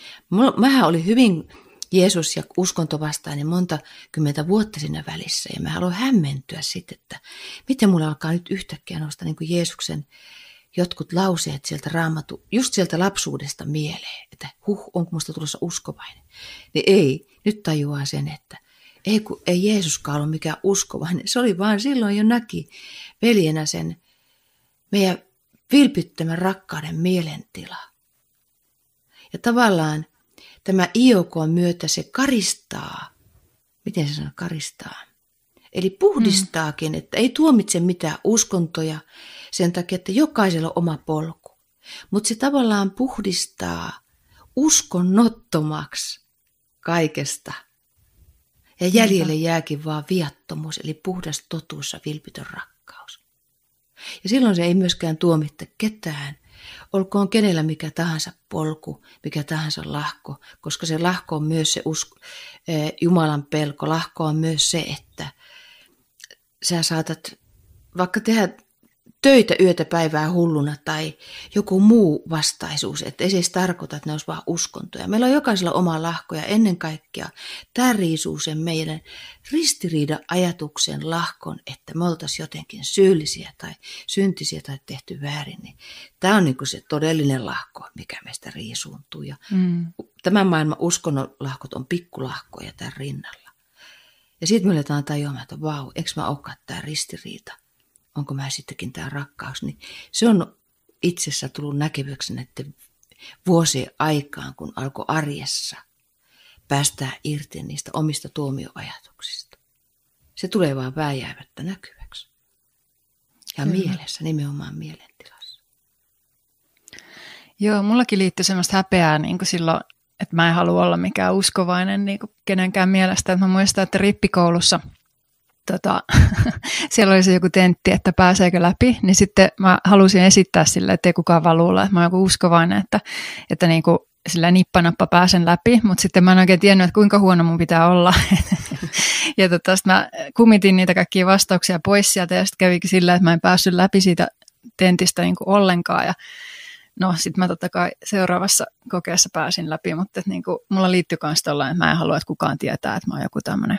Mähän oli hyvin Jeesus ja uskontovastainen monta kymmentä vuotta siinä välissä, ja mä haluan hämmentyä sitten, että miten mulla alkaa nyt yhtäkkiä nousta niin kuin Jeesuksen jotkut lauseet sieltä just sieltä lapsuudesta mieleen, että onko musta tulossa uskovainen. Niin ei, nyt tajuaa sen, että ei Jeesuskaan ollut mikään uskovainen. Se oli vaan silloin jo näki veljenä sen meidän vilpittömän rakkauden mielentila. Ja tavallaan tämä Iokon myötä se karistaa. Miten se sanoo karistaa? Eli puhdistaakin, että ei tuomitse mitään uskontoja sen takia, että jokaisella on oma polku. Mutta se tavallaan puhdistaa uskonnottomaksi kaikesta. Ja jäljelle jääkin vaan viattomuus, eli puhdas totuus ja vilpitön rakkaus. Ja silloin se ei myöskään tuomitta ketään, olkoon kenellä mikä tahansa polku, mikä tahansa lahko, koska se lahko on myös se Jumalan pelko. Lahko on myös se, että sä saatat vaikka tehdä töitä yötä päivää hulluna tai joku muu vastaisuus, että ei se edes tarkoita, että ne olisi vaan uskontoja. Meillä on jokaisella oma lahko ja ennen kaikkea tämä riisuu sen meidän ristiriida-ajatuksen lahkon, että me oltaisiin jotenkin syyllisiä tai syntisiä tai tehty väärin. Niin tämä on niin kuin se todellinen lahko, mikä meistä riisuuntuu. Ja tämän maailman uskonnon lahkot on pikkulahkoja tämän rinnalla. Ja sitten me aletaan tajuamaan, että vau, eikö mä olekaan tämä ristiriita? Onko mä sittenkin tämä rakkaus, niin se on itsessä tullut näkeväksi näiden vuosien aikaan, kun alkoi arjessa päästää irti niistä omista tuomioajatuksista. Se tulee vaan vääjäämättä näkyväksi. Ja mielessä, nimenomaan mielentilassa. Joo, mullakin liittyy semmoista häpeää niin kuin silloin, että mä en halua olla mikään uskovainen niin kuin kenenkään mielestä. Mä muistan, että rippikoulussa siellä oli se joku tentti, että pääseekö läpi, niin sitten mä halusin esittää sille, että ei kukaan vaan luulla, että mä oon joku uskovainen, että niin kuin sillä nippanappa pääsen läpi, mutta sitten mä en oikein tiennyt, että kuinka huono mun pitää olla. Ja sitten mä kumitin niitä kaikkia vastauksia pois sieltä ja sitten kävikin sillä, että mä en päässyt läpi siitä tentistä niin kuin ollenkaan. Ja no sitten mä totta kai seuraavassa kokeessa pääsin läpi, mutta niin kuin, mulla liittyy myös tollain, että mä en halua, että kukaan tietää, että mä oon joku tämmöinen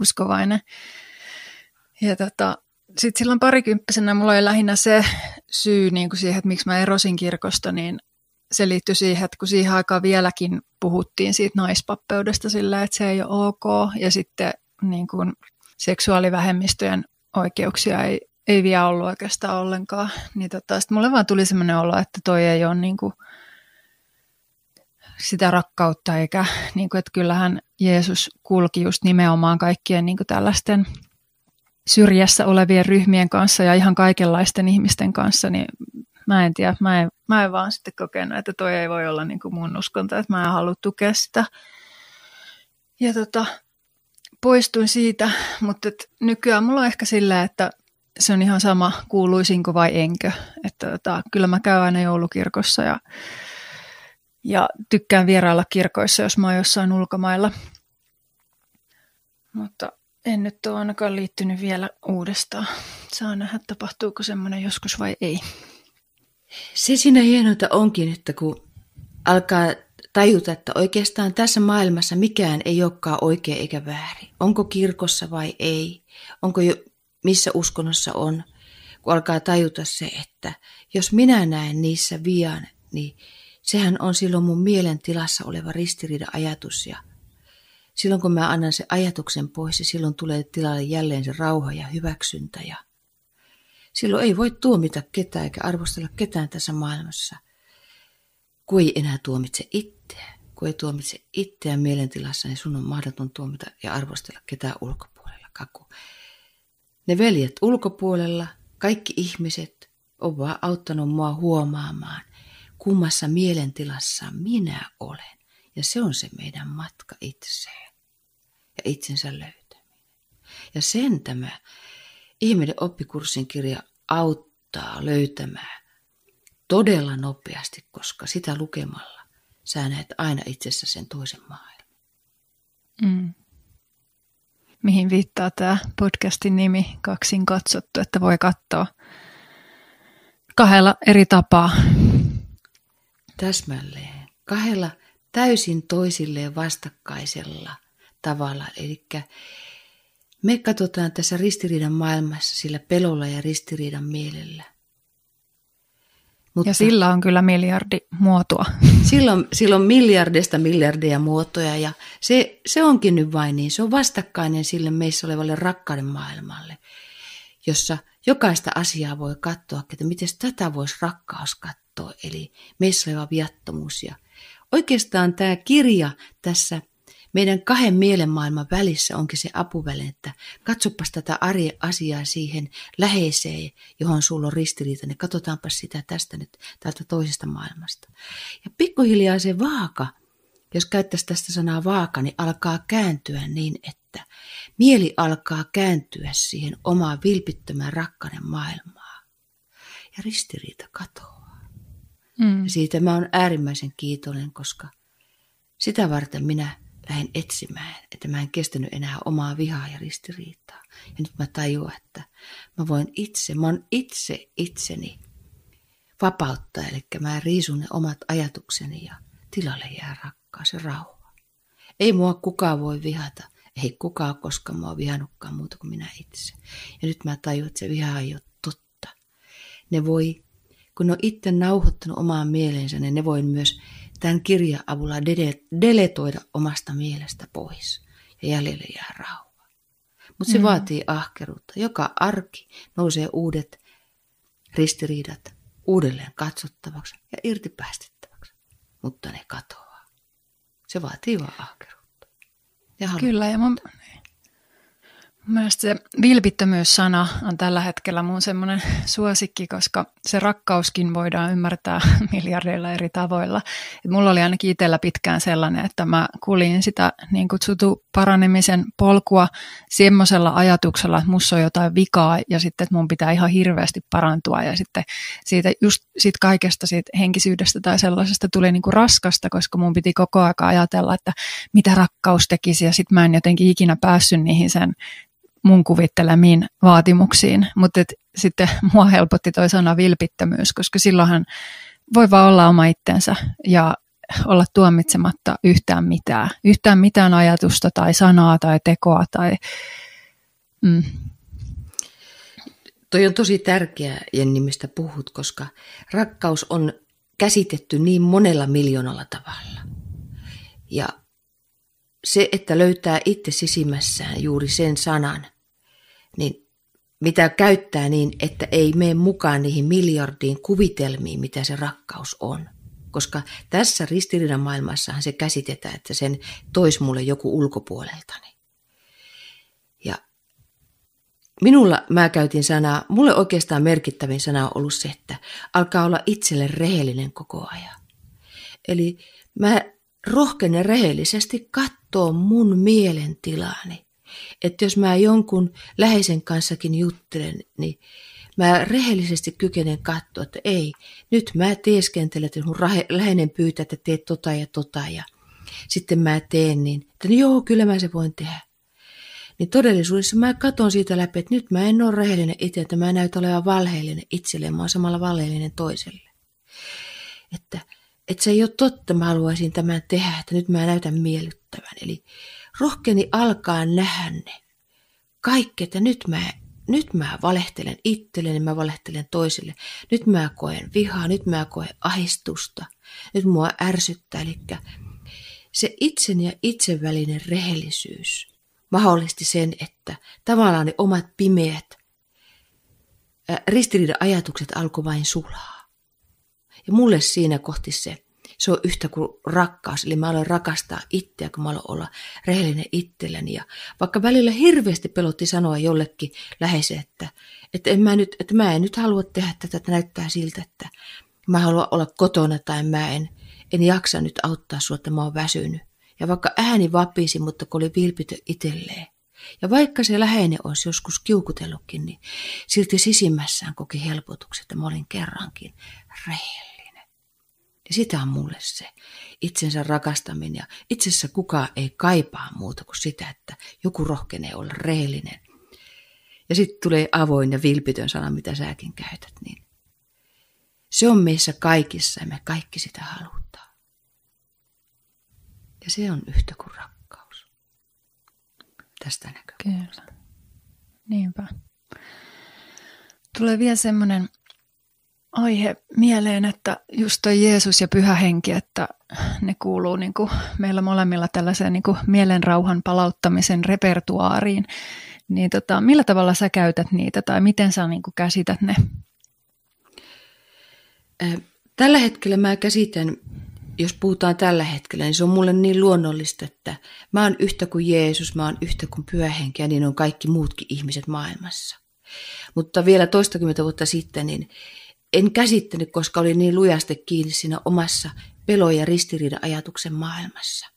uskovainen. Ja sitten silloin parikymppisenä mulla oli lähinnä se syy niin kuin siihen, että miksi mä erosin kirkosta, niin se liittyi siihen, että kun siihen aikaan vieläkin puhuttiin siitä naispappeudesta sillä, että se ei ole ok, ja sitten niin kuin seksuaalivähemmistöjen oikeuksia ei vielä ollut oikeastaan ollenkaan, niin sitten mulle vaan tuli sellainen olo, että toi ei ole niin kuin sitä rakkautta, eikä niin kuin, että kyllähän Jeesus kulki just nimenomaan kaikkien niin kuin tällaisten syrjässä olevien ryhmien kanssa ja ihan kaikenlaisten ihmisten kanssa, niin mä en tiedä, mä en vaan sitten kokenut, että toi ei voi olla niin kuin mun uskonto, että mä en halua tukea sitä. Ja poistuin siitä, mutta nykyään mulla on ehkä sillä, että se on ihan sama, kuuluisinko vai enkö. Että kyllä mä käyn aina joulukirkossa ja tykkään vierailla kirkoissa, jos mä oon jossain ulkomailla. Mutta en nyt ole ainakaan liittynyt vielä uudestaan. Saa nähdä, tapahtuuko semmoinen joskus vai ei. Se siinä hienointa onkin, että kun alkaa tajuta, että oikeastaan tässä maailmassa mikään ei olekaan oikein eikä väärin. Onko kirkossa vai ei? Onko jo missä uskonnossa on? Kun alkaa tajuta se, että jos minä näen niissä vian, niin sehän on silloin mun mielentilassa oleva ristiriida-ajatus. Ja silloin kun mä annan sen ajatuksen pois, niin silloin tulee tilalle jälleen se rauha ja hyväksyntä. Ja silloin ei voi tuomita ketään eikä arvostella ketään tässä maailmassa, kun ei enää tuomitse itseä. Kun ei tuomitse itseään mielentilassa, niin sun on mahdoton tuomita ja arvostella ketään ulkopuolella. Ne veljet ulkopuolella, kaikki ihmiset on vaan auttanut mua huomaamaan, kummassa mielentilassa minä olen. Ja se on se meidän matka itseen ja itsensä löytäminen. Ja sen tämä Ihmeiden oppikurssin kirja auttaa löytämään todella nopeasti, koska sitä lukemalla sä näet aina itsessä sen toisen maailman. Mihin viittaa tämä podcastin nimi, Kaksin katsottu, että voi katsoa kahdella eri tapaa. Täsmälleen. Kahdella täysin toisilleen vastakkaisella tavalla. Eli me katsotaan tässä ristiriidan maailmassa sillä pelolla ja ristiriidan mielellä. Mutta ja sillä on kyllä miljardi muotoa. Silloin miljardeja muotoja ja se onkin nyt vain niin. Se on vastakkainen sille meissä olevalle rakkauden maailmalle, jossa jokaista asiaa voi katsoa, että miten tätä voisi rakkaus katsoa. Eli meissä oleva viattomuus. Ja oikeastaan tämä kirja tässä meidän kahden mielenmaailman välissä onkin se apuväline, että katsopas tätä asiaa siihen läheiseen, johon sulla on ristiriita, niin katsotaanpas sitä tästä nyt täältä toisesta maailmasta. Ja pikkuhiljaa se vaaka, jos käyttäisi tästä sanaa vaaka, niin alkaa kääntyä niin, että mieli alkaa kääntyä siihen omaan vilpittömään rakkauden maailmaan. Ja ristiriita katoaa. Ja siitä mä oon äärimmäisen kiitollinen, koska sitä varten minä lähdin etsimään, että mä en kestänyt enää omaa vihaa ja ristiriitaa. Ja nyt mä tajuan, että mä oon itse itseni vapauttaa, eli mä riisun ne omat ajatukseni ja tilalle jää rakkaus ja rauha. Ei mua kukaan voi vihata, ei kukaan koskaan mua vihannutkaan muuta kuin minä itse. Ja nyt mä tajuan, että se viha ei ole totta. Ne voi, kun ne on itse nauhoittanut omaan mieleensä, niin ne voi myös tämän kirjan avulla deletoida omasta mielestä pois. Ja jäljelle jää rauha. Mutta se vaatii ahkeruutta. Joka arki nousee uudet ristiriidat uudelleen katsottavaksi ja irtipäästettäväksi. Mutta ne katoaa. Se vaatii vaan ahkeruutta. Kyllä, ja mun mielestä se vilpittömyys-sana on tällä hetkellä mun semmoinen suosikki, koska se rakkauskin voidaan ymmärtää miljardeilla eri tavoilla. Et mulla oli ainakin itsellä pitkään sellainen, että mä kuljin sitä niin kutsuttu paranemisen polkua semmoisella ajatuksella, että musta on jotain vikaa ja sitten, että mun pitää ihan hirveästi parantua. Ja sitten siitä kaikesta siitä henkisyydestä tai sellaisesta tuli niin kuin raskasta, koska mun piti koko ajan ajatella, että mitä rakkaus tekisi. Ja sitten mä en jotenkin ikinä päässyt niihin sen mun kuvittelemiin vaatimuksiin, mutta sitten mua helpotti toi sana vilpittömyys, koska silloinhan voi vaan olla oma itsensä ja olla tuomitsematta yhtään mitään ajatusta tai sanaa tai tekoa. Toi on tosi tärkeää, Jenni, mistä puhut, koska rakkaus on käsitetty niin monella miljoonalla tavalla. Ja se, että löytää itse sisimmässään juuri sen sanan, niin mitä käyttää niin, että ei mene mukaan niihin miljardiin kuvitelmiin, mitä se rakkaus on. Koska tässä ristiriidan maailmassahan se käsitetään, että sen tois mulle joku ulkopuoleltani. Ja mä käytin sanaa, mulle oikeastaan merkittävin sana on ollut se, että alkaa olla itselle rehellinen koko ajan. Eli mä rohkenen rehellisesti katsoa mun mielentilaani. Että jos mä jonkun läheisen kanssakin juttelen, niin mä rehellisesti kykenen katsoa, että ei, nyt mä teeskentelen, että mun läheinen pyytää, että teet tota ja tota ja sitten mä teen niin, että joo, kyllä mä se voin tehdä. Niin todellisuudessa mä katson siitä läpi, että nyt mä en ole rehellinen itse, että mä näytän olevan valheellinen itselleen, mä oon samalla valheellinen toiselle. Että se ei ole totta, mä haluaisin tämän tehdä, että nyt mä näytän miellyttävän. Eli rohkeni alkaa nähdä ne kaikki, että nyt mä valehtelen itselleni, mä valehtelen toisille. Nyt mä koen vihaa, nyt mä koen ahdistusta, nyt mua ärsyttää. Eli se itsen ja itsen välinen rehellisyys mahdollisti sen, että tavallaan ne omat pimeät ristiriidan ajatukset alkoi vain sulaa. Ja mulle siinä kohti se on yhtä kuin rakkaus. Eli mä aloin rakastaa itseä, kun mä aloin olla rehellinen itselleni. Ja vaikka välillä hirveästi pelotti sanoa jollekin läheiseen, että mä en nyt halua tehdä tätä, että näyttää siltä, että mä haluan olla kotona tai mä en jaksa nyt auttaa sua, että mä oon väsynyt. Ja vaikka ääni vapisi, mutta kun oli vilpitön itselleen. Ja vaikka se läheinen olisi joskus kiukutellutkin, niin silti sisimmässään koki helpotuksen, että mä olin kerrankin rehellinen. Ja sitä on mulle se itsensä rakastaminen. Ja itse asiassa kukaan ei kaipaa muuta kuin sitä, että joku rohkenee olla rehellinen. Ja sitten tulee avoin ja vilpitön sana, mitä säkin käytät. Niin se on meissä kaikissa ja me kaikki sitä halutaan. Ja se on yhtä kuin rakkaus. Tästä näkökulmasta. Kyllä. Niinpä. Tulee vielä semmoinen aihe mieleen, että just toi Jeesus ja Pyhä Henki, että ne kuuluu niin kuin meillä molemmilla tällaiseen niin kuin mielenrauhan palauttamisen repertuaariin. Niin millä tavalla sä käytät niitä tai miten sä niin kuin käsität ne? Tällä hetkellä mä käsitän, jos puhutaan tällä hetkellä, niin se on mulle niin luonnollista, että mä oon yhtä kuin Jeesus, mä oon yhtä kuin Pyhä Henki ja niin on kaikki muutkin ihmiset maailmassa. Mutta vielä toistakymmentä vuotta sitten niin en käsittänyt, koska olin niin lujasti kiinni siinä omassa pelo- ja ristiriidan ajatuksen maailmassa.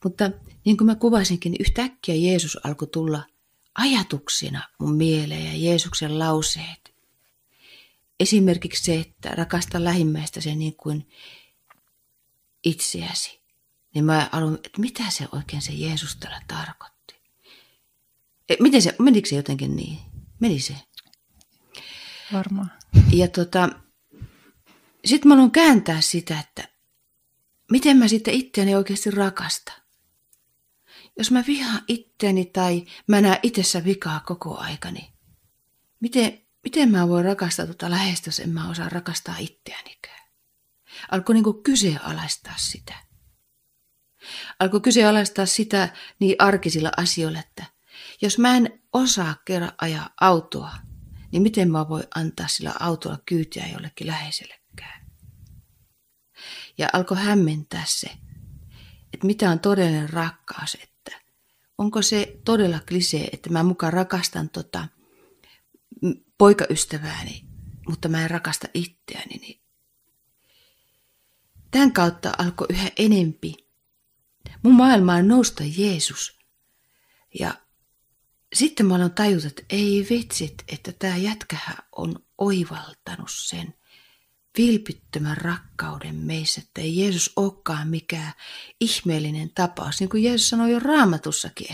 Mutta niin kuin mä kuvasinkin, niin yhtäkkiä Jeesus alkoi tulla ajatuksina mun mieleen ja Jeesuksen lauseet. Esimerkiksi se, että rakasta lähimmäistäsi niin kuin itseäsi. niin mä aloin, että mitä se oikein se Jeesus täällä tarkoitti. Menikö se jotenkin niin? Meni se? Varmaan. Ja sitten mä aloin kääntää sitä, että miten mä sitten itseäni oikeasti rakastan. Jos mä vihaan itseäni tai mä näen itsessä vikaa koko aikani, miten mä voin rakastaa läheistä, jos en mä osaa rakastaa itseänikään? Alkoi niin kuin kyseenalaistaa sitä. Alkoi kyseenalaistaa sitä niin arkisilla asioilla, että jos mä en osaa kerran ajaa autoa, niin miten mä voin antaa sillä autolla kyytiä jollekin läheisellekään? Ja alkoi hämmentää se, että mitä on todellinen rakkaus, että onko se todella klisee, että mä mukaan rakastan poikaystävääni, mutta mä en rakasta itseäni. Niin tämän kautta alkoi yhä enempi mun maailmaan nousta Jeesus. Ja sitten mä aloin tajuta, että ei vitsit, että tämä jätkähän on oivaltanut sen vilpittömän rakkauden meissä, että ei Jeesus olekaan mikään ihmeellinen tapaus. Niin kuin Jeesus sanoi jo Raamatussakin,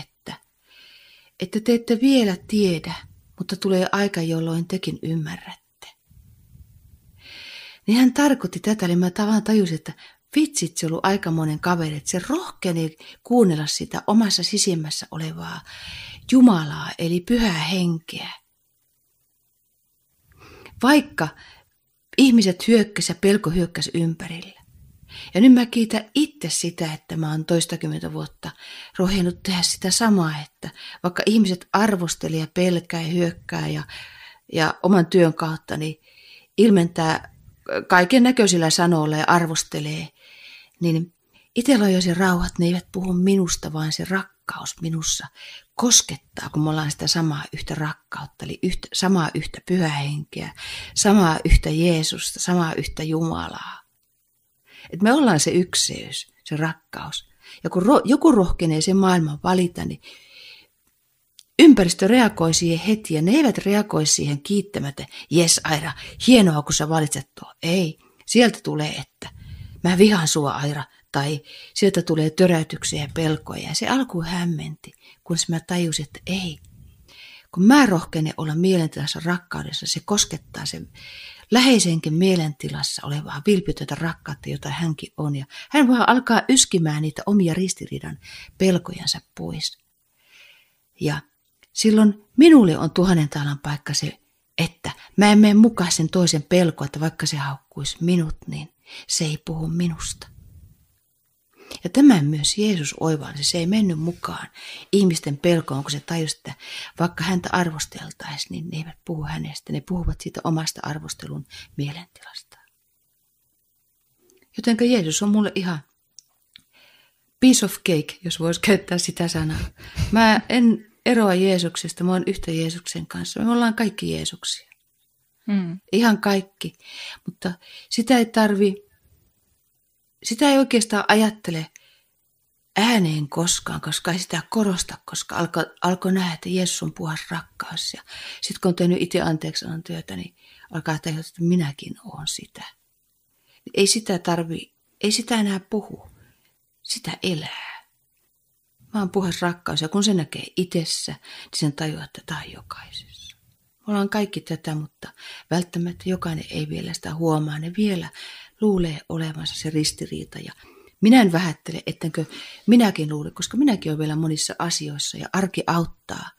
että te ette vielä tiedä, mutta tulee aika, jolloin tekin ymmärrätte. Niin hän tarkoitti tätä, eli mä tajusin, että vitsit, se on ollut aikamoinen kaveri, että se rohkeni kuunnella sitä omassa sisimmässä olevaa Jumalaa, eli pyhää henkeä. Vaikka ihmiset hyökkäsivät ja pelko hyökkäsi ympärillä. Ja nyt mä kiitän itse sitä, että mä oon toistakymmentä vuotta rohjennut tehdä sitä samaa, että vaikka ihmiset arvostelee ja pelkää ja hyökkää ja oman työn kautta niin ilmentää kaiken näköisillä sanoilla ja arvostelee, niin itsellä on jo se rauha, että ne eivät puhu minusta, vaan se rakkaus minussa koskettaa, kun me ollaan sitä samaa yhtä rakkautta, eli samaa yhtä pyhää henkeä, samaa yhtä Jeesusta, samaa yhtä Jumalaa. Että me ollaan se ykseys, se rakkaus. Ja kun joku rohkenee sen maailman valita, niin ympäristö reagoi siihen heti, ja ne eivät reagoi siihen kiittämättä, jes Aira, hienoa kun sä valitset tuo. Ei, sieltä tulee, että mä vihaan sua Aira, tai sieltä tulee töräytyksiä ja pelkoja. Ja se alkuun hämmenti, kun mä tajusin, että ei. Kun mä rohkenen olla mielentilassa rakkaudessa, se koskettaa sen läheisenkin mielentilassa olevaa vilpitöntä rakkautta, jota hänkin on. Ja hän vaan alkaa yskimään niitä omia ristiriidan pelkojansa pois. Ja silloin minulle on 1000 taalan paikka se, että mä en mene mukaan sen toisen pelkoa, että vaikka se haukkuisi minut, niin se ei puhu minusta. Ja tämän myös Jeesus oivalsi. Se ei mennyt mukaan ihmisten pelkoon, kun se tajusi, että vaikka häntä arvosteltaisiin, niin ne eivät puhu hänestä. Ne puhuvat siitä omasta arvostelun mielentilasta. Jotenka Jeesus on mulle ihan piece of cake, jos voisi käyttää sitä sanaa. Mä en eroa Jeesuksesta, mä oon yhtä Jeesuksen kanssa. Me ollaan kaikki Jeesuksia. Ihan kaikki. Mutta sitä ei oikeastaan ajattele ääneen koskaan, koska ei sitä korosta, koska alkoi nähdä, että Jeesus on puhas rakkaus. Ja sitten kun on tehnyt itse anteeksiannon työtä, niin alkaa tehdä, että minäkin olen sitä. Ei sitä enää puhu. Sitä elää. Mä oon puhas rakkaus ja kun se näkee itsessä, niin sen tajuaa, että tämä on jokaisessa. Me ollaan kaikki tätä, mutta välttämättä jokainen ei vielä sitä huomaa. Ne vielä luulee olevansa se ristiriita. Ja minä en vähättele, ettenkö minäkin luule, koska minäkin olen vielä monissa asioissa. Ja arki auttaa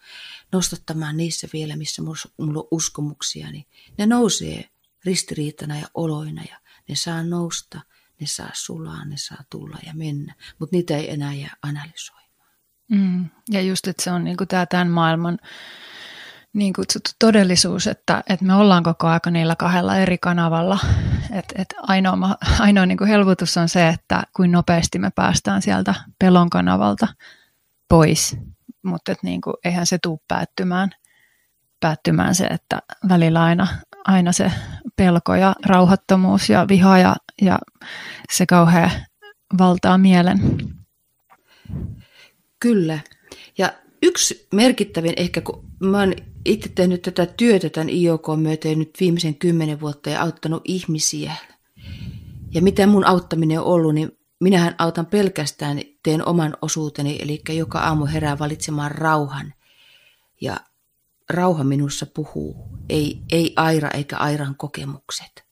nostattamaan niissä vielä, missä mulla on uskomuksia. Niin ne nousee ristiriitana ja oloina ja ne saa nousta, ne saa sulaa, ne saa tulla ja mennä. Mutta niitä ei enää jää analysoimaan. Ja just, että se on niinku tämän maailman niin kutsuttu todellisuus, että me ollaan koko aika niillä 2 eri kanavalla. Et ainoa niin kuin helpotus on se, että kuin nopeasti me päästään sieltä pelon kanavalta pois. Mutta niin eihän se tule päättymään se, että välillä aina se pelko ja rauhattomuus ja viha ja se kauhea valtaa mielen. Kyllä. Ja yksi merkittävin ehkä, kun mä oon itse tehnyt tätä työtä tämän IOK:n myöten nyt viimeisen 10 vuotta ja auttanut ihmisiä. Ja mitä mun auttaminen on ollut, niin minähän autan pelkästään, teen oman osuuteni, eli joka aamu herää valitsemaan rauhan. Ja rauha minussa puhuu, ei Aira eikä Airan kokemukset.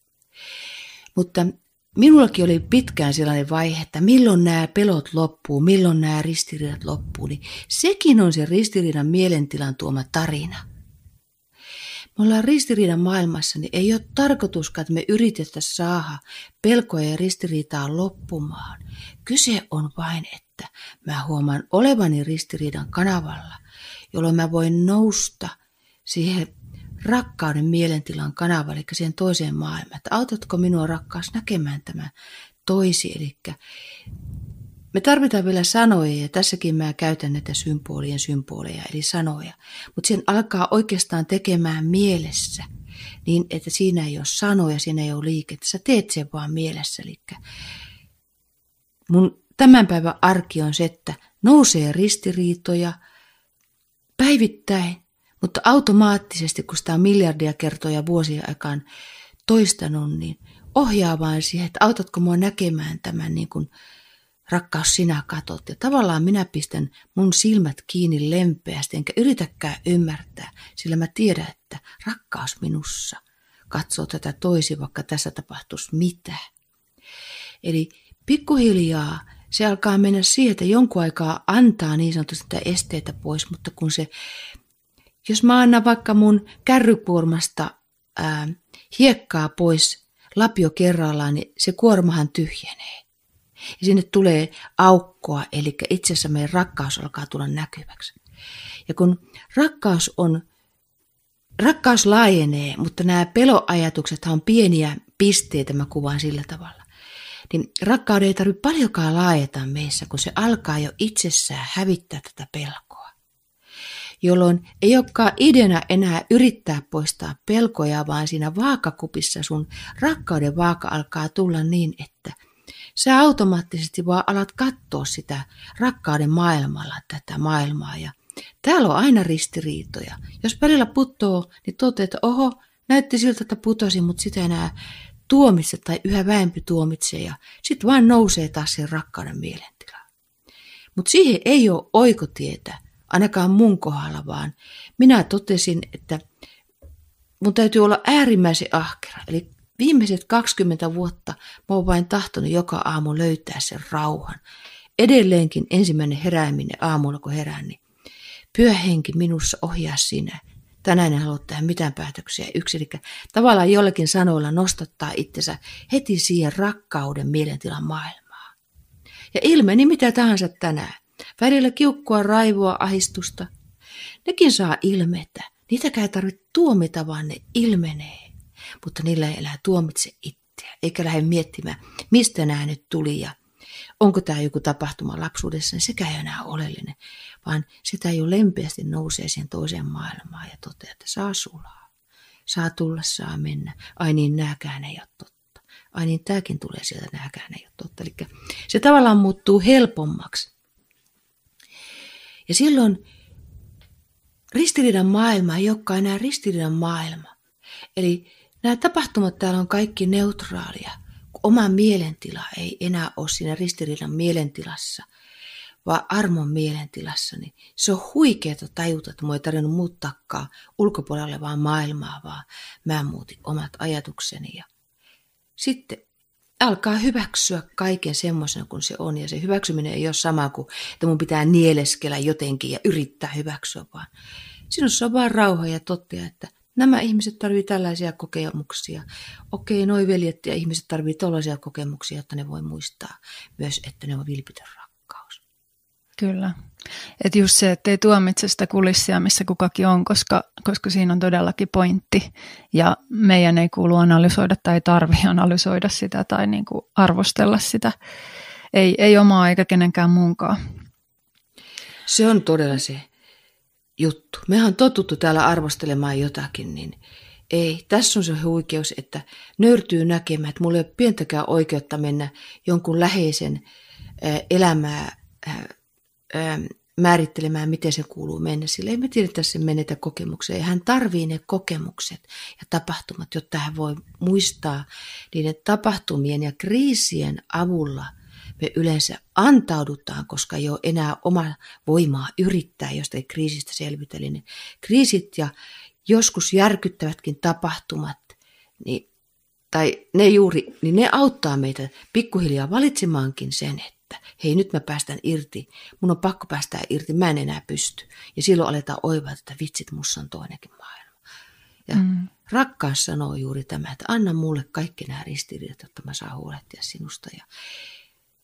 Mutta minullakin oli pitkään sellainen vaihe, että milloin nämä pelot loppuu, milloin nämä ristiriidat loppuu, niin sekin on se ristiriidan mielentilan tuoma tarina. Me ollaan ristiriidan maailmassa, niin ei ole tarkoituskaan, että me yritettäisiin saada pelkoja ja ristiriitaa loppumaan. Kyse on vain, että mä huomaan olevani ristiriidan kanavalla, jolloin mä voin nousta siihen rakkauden mielentilan kanavalle, eli siihen toiseen maailmaan. Että autatko minua rakkaus näkemään tämä toisi, eli me tarvitaan vielä sanoja, ja tässäkin mä käytän näitä symboleja, eli sanoja. Mutta sen alkaa oikeastaan tekemään mielessä, niin että siinä ei ole sanoja, siinä ei ole liikettä. Sä teet sen vaan mielessä. Eli mun tämän päivän arki on se, että nousee ristiriitoja päivittäin, mutta automaattisesti, kun sitä on miljardia kertoja vuosien aikaan toistanut, niin ohjaa vain siihen, että autatko mua näkemään tämän niin kuin rakkaus sinä katot. Ja tavallaan minä pistän mun silmät kiinni lempeästi, enkä yritäkään ymmärtää, sillä mä tiedän, että rakkaus minussa katsoo tätä toisi, vaikka tässä tapahtuisi mitä. Eli pikkuhiljaa se alkaa mennä siihen, että jonkun aikaa antaa niin sanotusti sitä esteitä pois, mutta kun se, jos mä annan vaikka mun kärrykuormasta hiekkaa pois lapio kerrallaan, niin se kuormahan tyhjenee. Ja sinne tulee aukkoa, eli itse asiassa meidän rakkaus alkaa tulla näkyväksi. Ja kun rakkaus laajenee, mutta nämä peloajatuksethan on pieniä pisteitä, mä kuvaan sillä tavalla, niin rakkauden ei tarvitse paljonkaan laajeta meissä, kun se alkaa jo itsessään hävittää tätä pelkoa. Jolloin ei olekaan ideana enää yrittää poistaa pelkoja, vaan siinä vaakakupissa sun rakkauden vaaka alkaa tulla niin, että sä automaattisesti vaan alat katsoa sitä rakkauden maailmalla, tätä maailmaa. Ja täällä on aina ristiriitoja. Jos välillä putoo, niin toteat, että oho, näytti siltä, että putosin, mutta sitä enää tuomitse tai yhä vähempi tuomitsee. Ja sitten vaan nousee taas sen rakkauden mielentilaan. Mutta siihen ei ole oikotietä, ainakaan mun kohdalla, vaan minä totesin, että mun täytyy olla äärimmäisen ahkera. Eli viimeiset 20 vuotta mä oon vain tahtonut joka aamu löytää sen rauhan. Edelleenkin ensimmäinen herääminen aamulla, kun herään, niin pyhä henki minussa ohjaa sinä. Tänään en halua tehdä mitään päätöksiä yksin. Eli tavallaan jollakin sanoilla nostattaa itsensä heti siihen rakkauden mielentilan maailmaan. Ja ilmeni mitä tahansa tänään. Välillä kiukkua, raivoa, ahistusta. Nekin saa ilmetä. Niitäkään ei tarvitse tuomita, vaan ne ilmenee. Mutta niillä ei enää tuomitse itseä, eikä lähde miettimään, mistä nämä nyt tuli ja onko tämä joku tapahtuma lapsuudessa, niin sekä ei enää oleellinen, vaan sitä jo lempeästi nousee siihen toiseen maailmaan ja toteaa, että saa sulaa, saa tulla, saa mennä. Ai niin, nääkään ei ole totta. Ai niin, tämäkin tulee sieltä, nääkään ei ole totta. Eli se tavallaan muuttuu helpommaksi. Ja silloin ristiriidan maailma ei olekaan enää ristiriidan maailma. Eli nämä tapahtumat täällä on kaikki neutraalia, kun oma mielentila ei enää ole siinä ristiriidan mielentilassa, vaan armon mielentilassa. Niin se on huikeaa tajuta, että minua ei tarvinnut muuttaakaan ulkopuolelle vaan maailmaa, vaan mä muutin omat ajatukseni. Ja sitten alkaa hyväksyä kaiken semmoisena kuin se on. Ja se hyväksyminen ei ole sama kuin, että mun pitää nieleskellä jotenkin ja yrittää hyväksyä, vaan sinussa on vaan rauha ja totea, että nämä ihmiset tarvitsevat tällaisia kokemuksia. Okei, noi veljet ja ihmiset tarvitsevat tällaisia kokemuksia, jotta ne voi muistaa myös, että ne on vilpitön rakkaus. Kyllä. Että just se, että ei tuomitse sitä kulissia, missä kukakin on, koska siinä on todellakin pointti. Ja meidän ei kuulu analysoida tai tarvitse analysoida sitä tai niin kuin arvostella sitä. Ei omaa eikä kenenkään muunkaan. Se on todella se juttu. Mehän on totuttu täällä arvostelemaan jotakin, niin ei. Tässä on se huikeus, että nöyrtyy näkemään, että mulla ei ole pientäkään oikeutta mennä jonkun läheisen elämää määrittelemään, miten se kuuluu mennä. Sillä ei me tiedetä sen menetä kokemuksia. Ja hän tarvii ne kokemukset ja tapahtumat, jotta hän voi muistaa niiden tapahtumien ja kriisien avulla me yleensä antaudutaan, koska ei ole enää oma voimaa yrittää jostain kriisistä selvitä. Eli ne kriisit ja joskus järkyttävätkin tapahtumat, niin ne auttaa meitä pikkuhiljaa valitsemaankin sen, että hei, nyt mä päästän irti, mun on pakko päästää irti, mä en enää pysty. Ja silloin aletaan oivata, että vitsit, musta on toinenkin maailma. Ja rakkaus sanoo juuri tämä, että anna mulle kaikki nämä ristiriidat, jotta mä saan huolehtia sinusta. Ja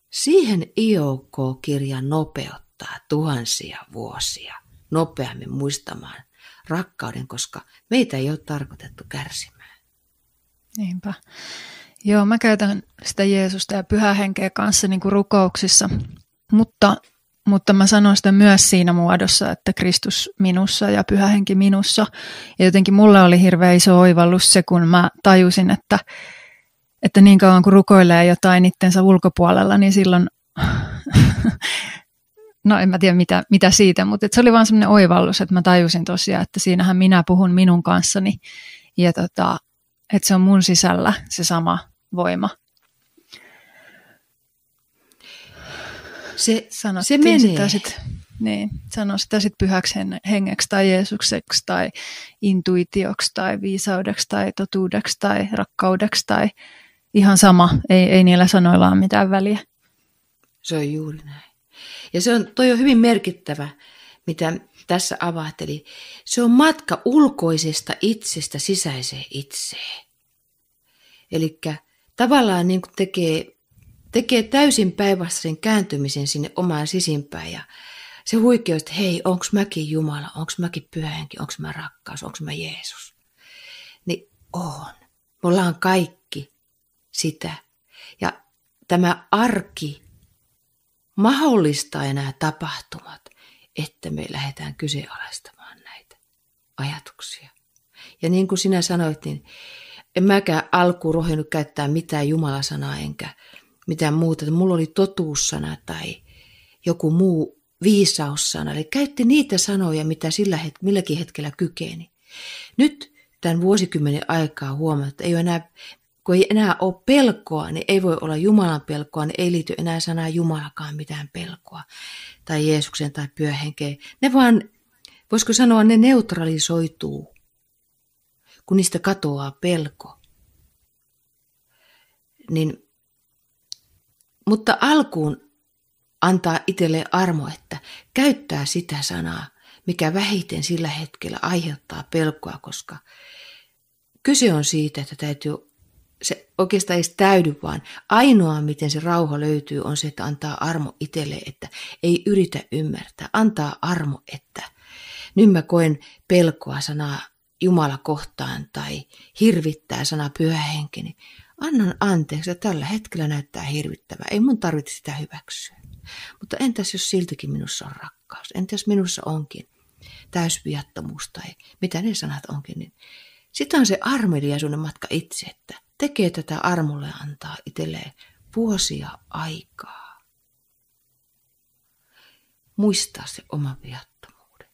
siihen IOK-kirja nopeuttaa tuhansia vuosia nopeammin muistamaan rakkauden, koska meitä ei ole tarkoitettu kärsimään. Niinpä. Joo, mä käytän sitä Jeesusta ja Pyhää Henkeä kanssa niin kuin rukouksissa, mutta mä sanon sitä myös siinä muodossa, että Kristus minussa ja Pyhä Henki minussa. Ja jotenkin mulle oli hirveän iso oivallus se, kun mä tajusin, että niin kauan kun rukoilee jotain itsensä ulkopuolella, niin silloin, no en mä tiedä mitä siitä, mutta se oli vaan semmoinen oivallus, että mä tajusin tosiaan, että siinähän minä puhun minun kanssani ja että se on mun sisällä se sama voima. Se menee. Sano sitä sitten pyhäksi hengeksi tai Jeesukseksi tai intuitioksi tai viisaudeksi tai totuudeksi tai rakkaudeksi tai ihan sama. Ei niillä sanoilla ole mitään väliä. Se on juuri näin. Ja toi on hyvin merkittävä, mitä tässä avaat. Eli se on matka ulkoisesta itsestä sisäiseen itseen. Eli tavallaan niin kuin tekee täysin päinvastaisen kääntymisen sinne omaan sisimpään ja se huikeus, että hei, onko mäkin Jumala, onko mäkin Pyhä Henki, onko mä rakkaus, onko mä Jeesus. Niin on. Me ollaan kaikki sitä. Ja tämä arki mahdollistaa nämä tapahtumat, että me lähdetään kyseenalaistamaan näitä ajatuksia. Ja niin kuin sinä sanoit, niin en mäkään alkuun rohjennut käyttää mitään Jumalasanaa enkä mitään muuta. Mulla oli totuussana tai joku muu viisaussana. Eli käytti niitä sanoja, mitä milläkin hetkellä kykeni. Nyt tämän vuosikymmenen aikaa huomata, että kun ei enää ole pelkoa, niin ei voi olla Jumalan pelkoa, niin ei liity enää sanaa Jumalakaan mitään pelkoa. Tai Jeesuksen tai Pyhä Henkeen. Ne vaan, voisiko sanoa, ne neutralisoituu, kun niistä katoaa pelko. Mutta alkuun antaa itselleen armo, että käyttää sitä sanaa, mikä vähiten sillä hetkellä aiheuttaa pelkoa, koska kyse on siitä, että se oikeastaan ei täydy, vaan ainoa, miten se rauha löytyy, on se, että antaa armo itselleen, että ei yritä ymmärtää. Antaa armo, että nyt mä koen pelkoa sanaa Jumala kohtaan tai hirvittää sanaa Pyhä Henki, niin annan anteeksi, että tällä hetkellä näyttää hirvittävää. Ei mun tarvitse sitä hyväksyä. Mutta entäs jos siltikin minussa on rakkaus? Entäs minussa onkin täysviattomuus tai mitä ne sanat onkin? Niin sitä on se armeliaisuuden matka itse, että tekee tätä armolle ja antaa itselleen vuosia aikaa. Muistaa se oma viattomuuden.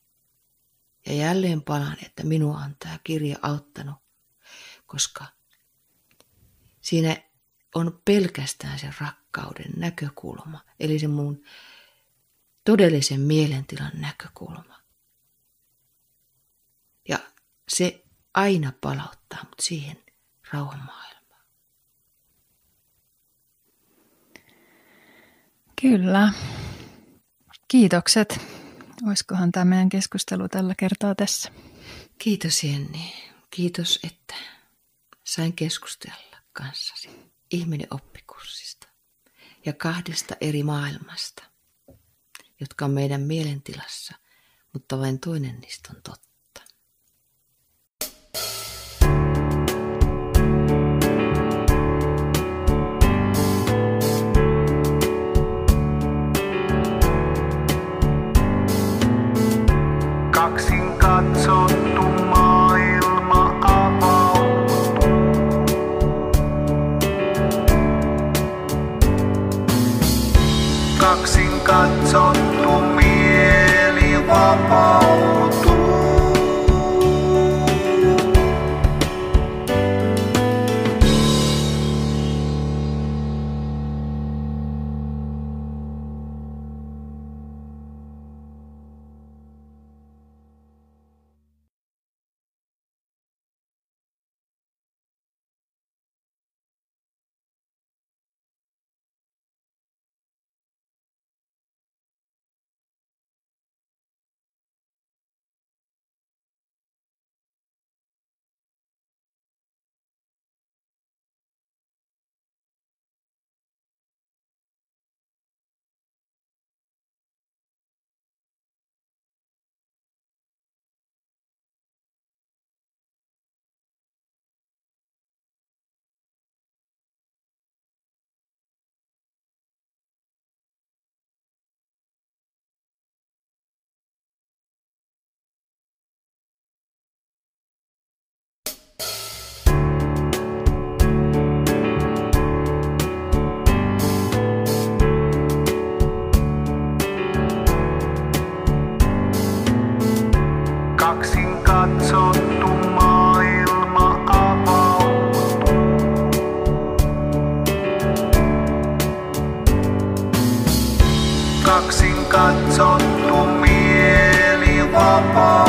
Ja jälleen palaan, että minua on tämä kirja auttanut, koska siinä on pelkästään se rakkauden näkökulma, eli se mun todellisen mielentilan näkökulma. Ja se aina palauttaa mut siihen rauhan maailmaan. Kyllä. Kiitokset. Olisikohan tämä meidän keskustelu tällä kertaa tässä? Kiitos Jenni. Kiitos, että sain keskustella kanssasi ihminen oppikurssista ja 2 eri maailmasta, jotka on meidän mielentilassa, mutta vain toinen niistä on totta. Kaksin katsottu maailma avautuu. Kaksin katsottu mieli vapautuu. kaksin katsottu mieli vapautuu.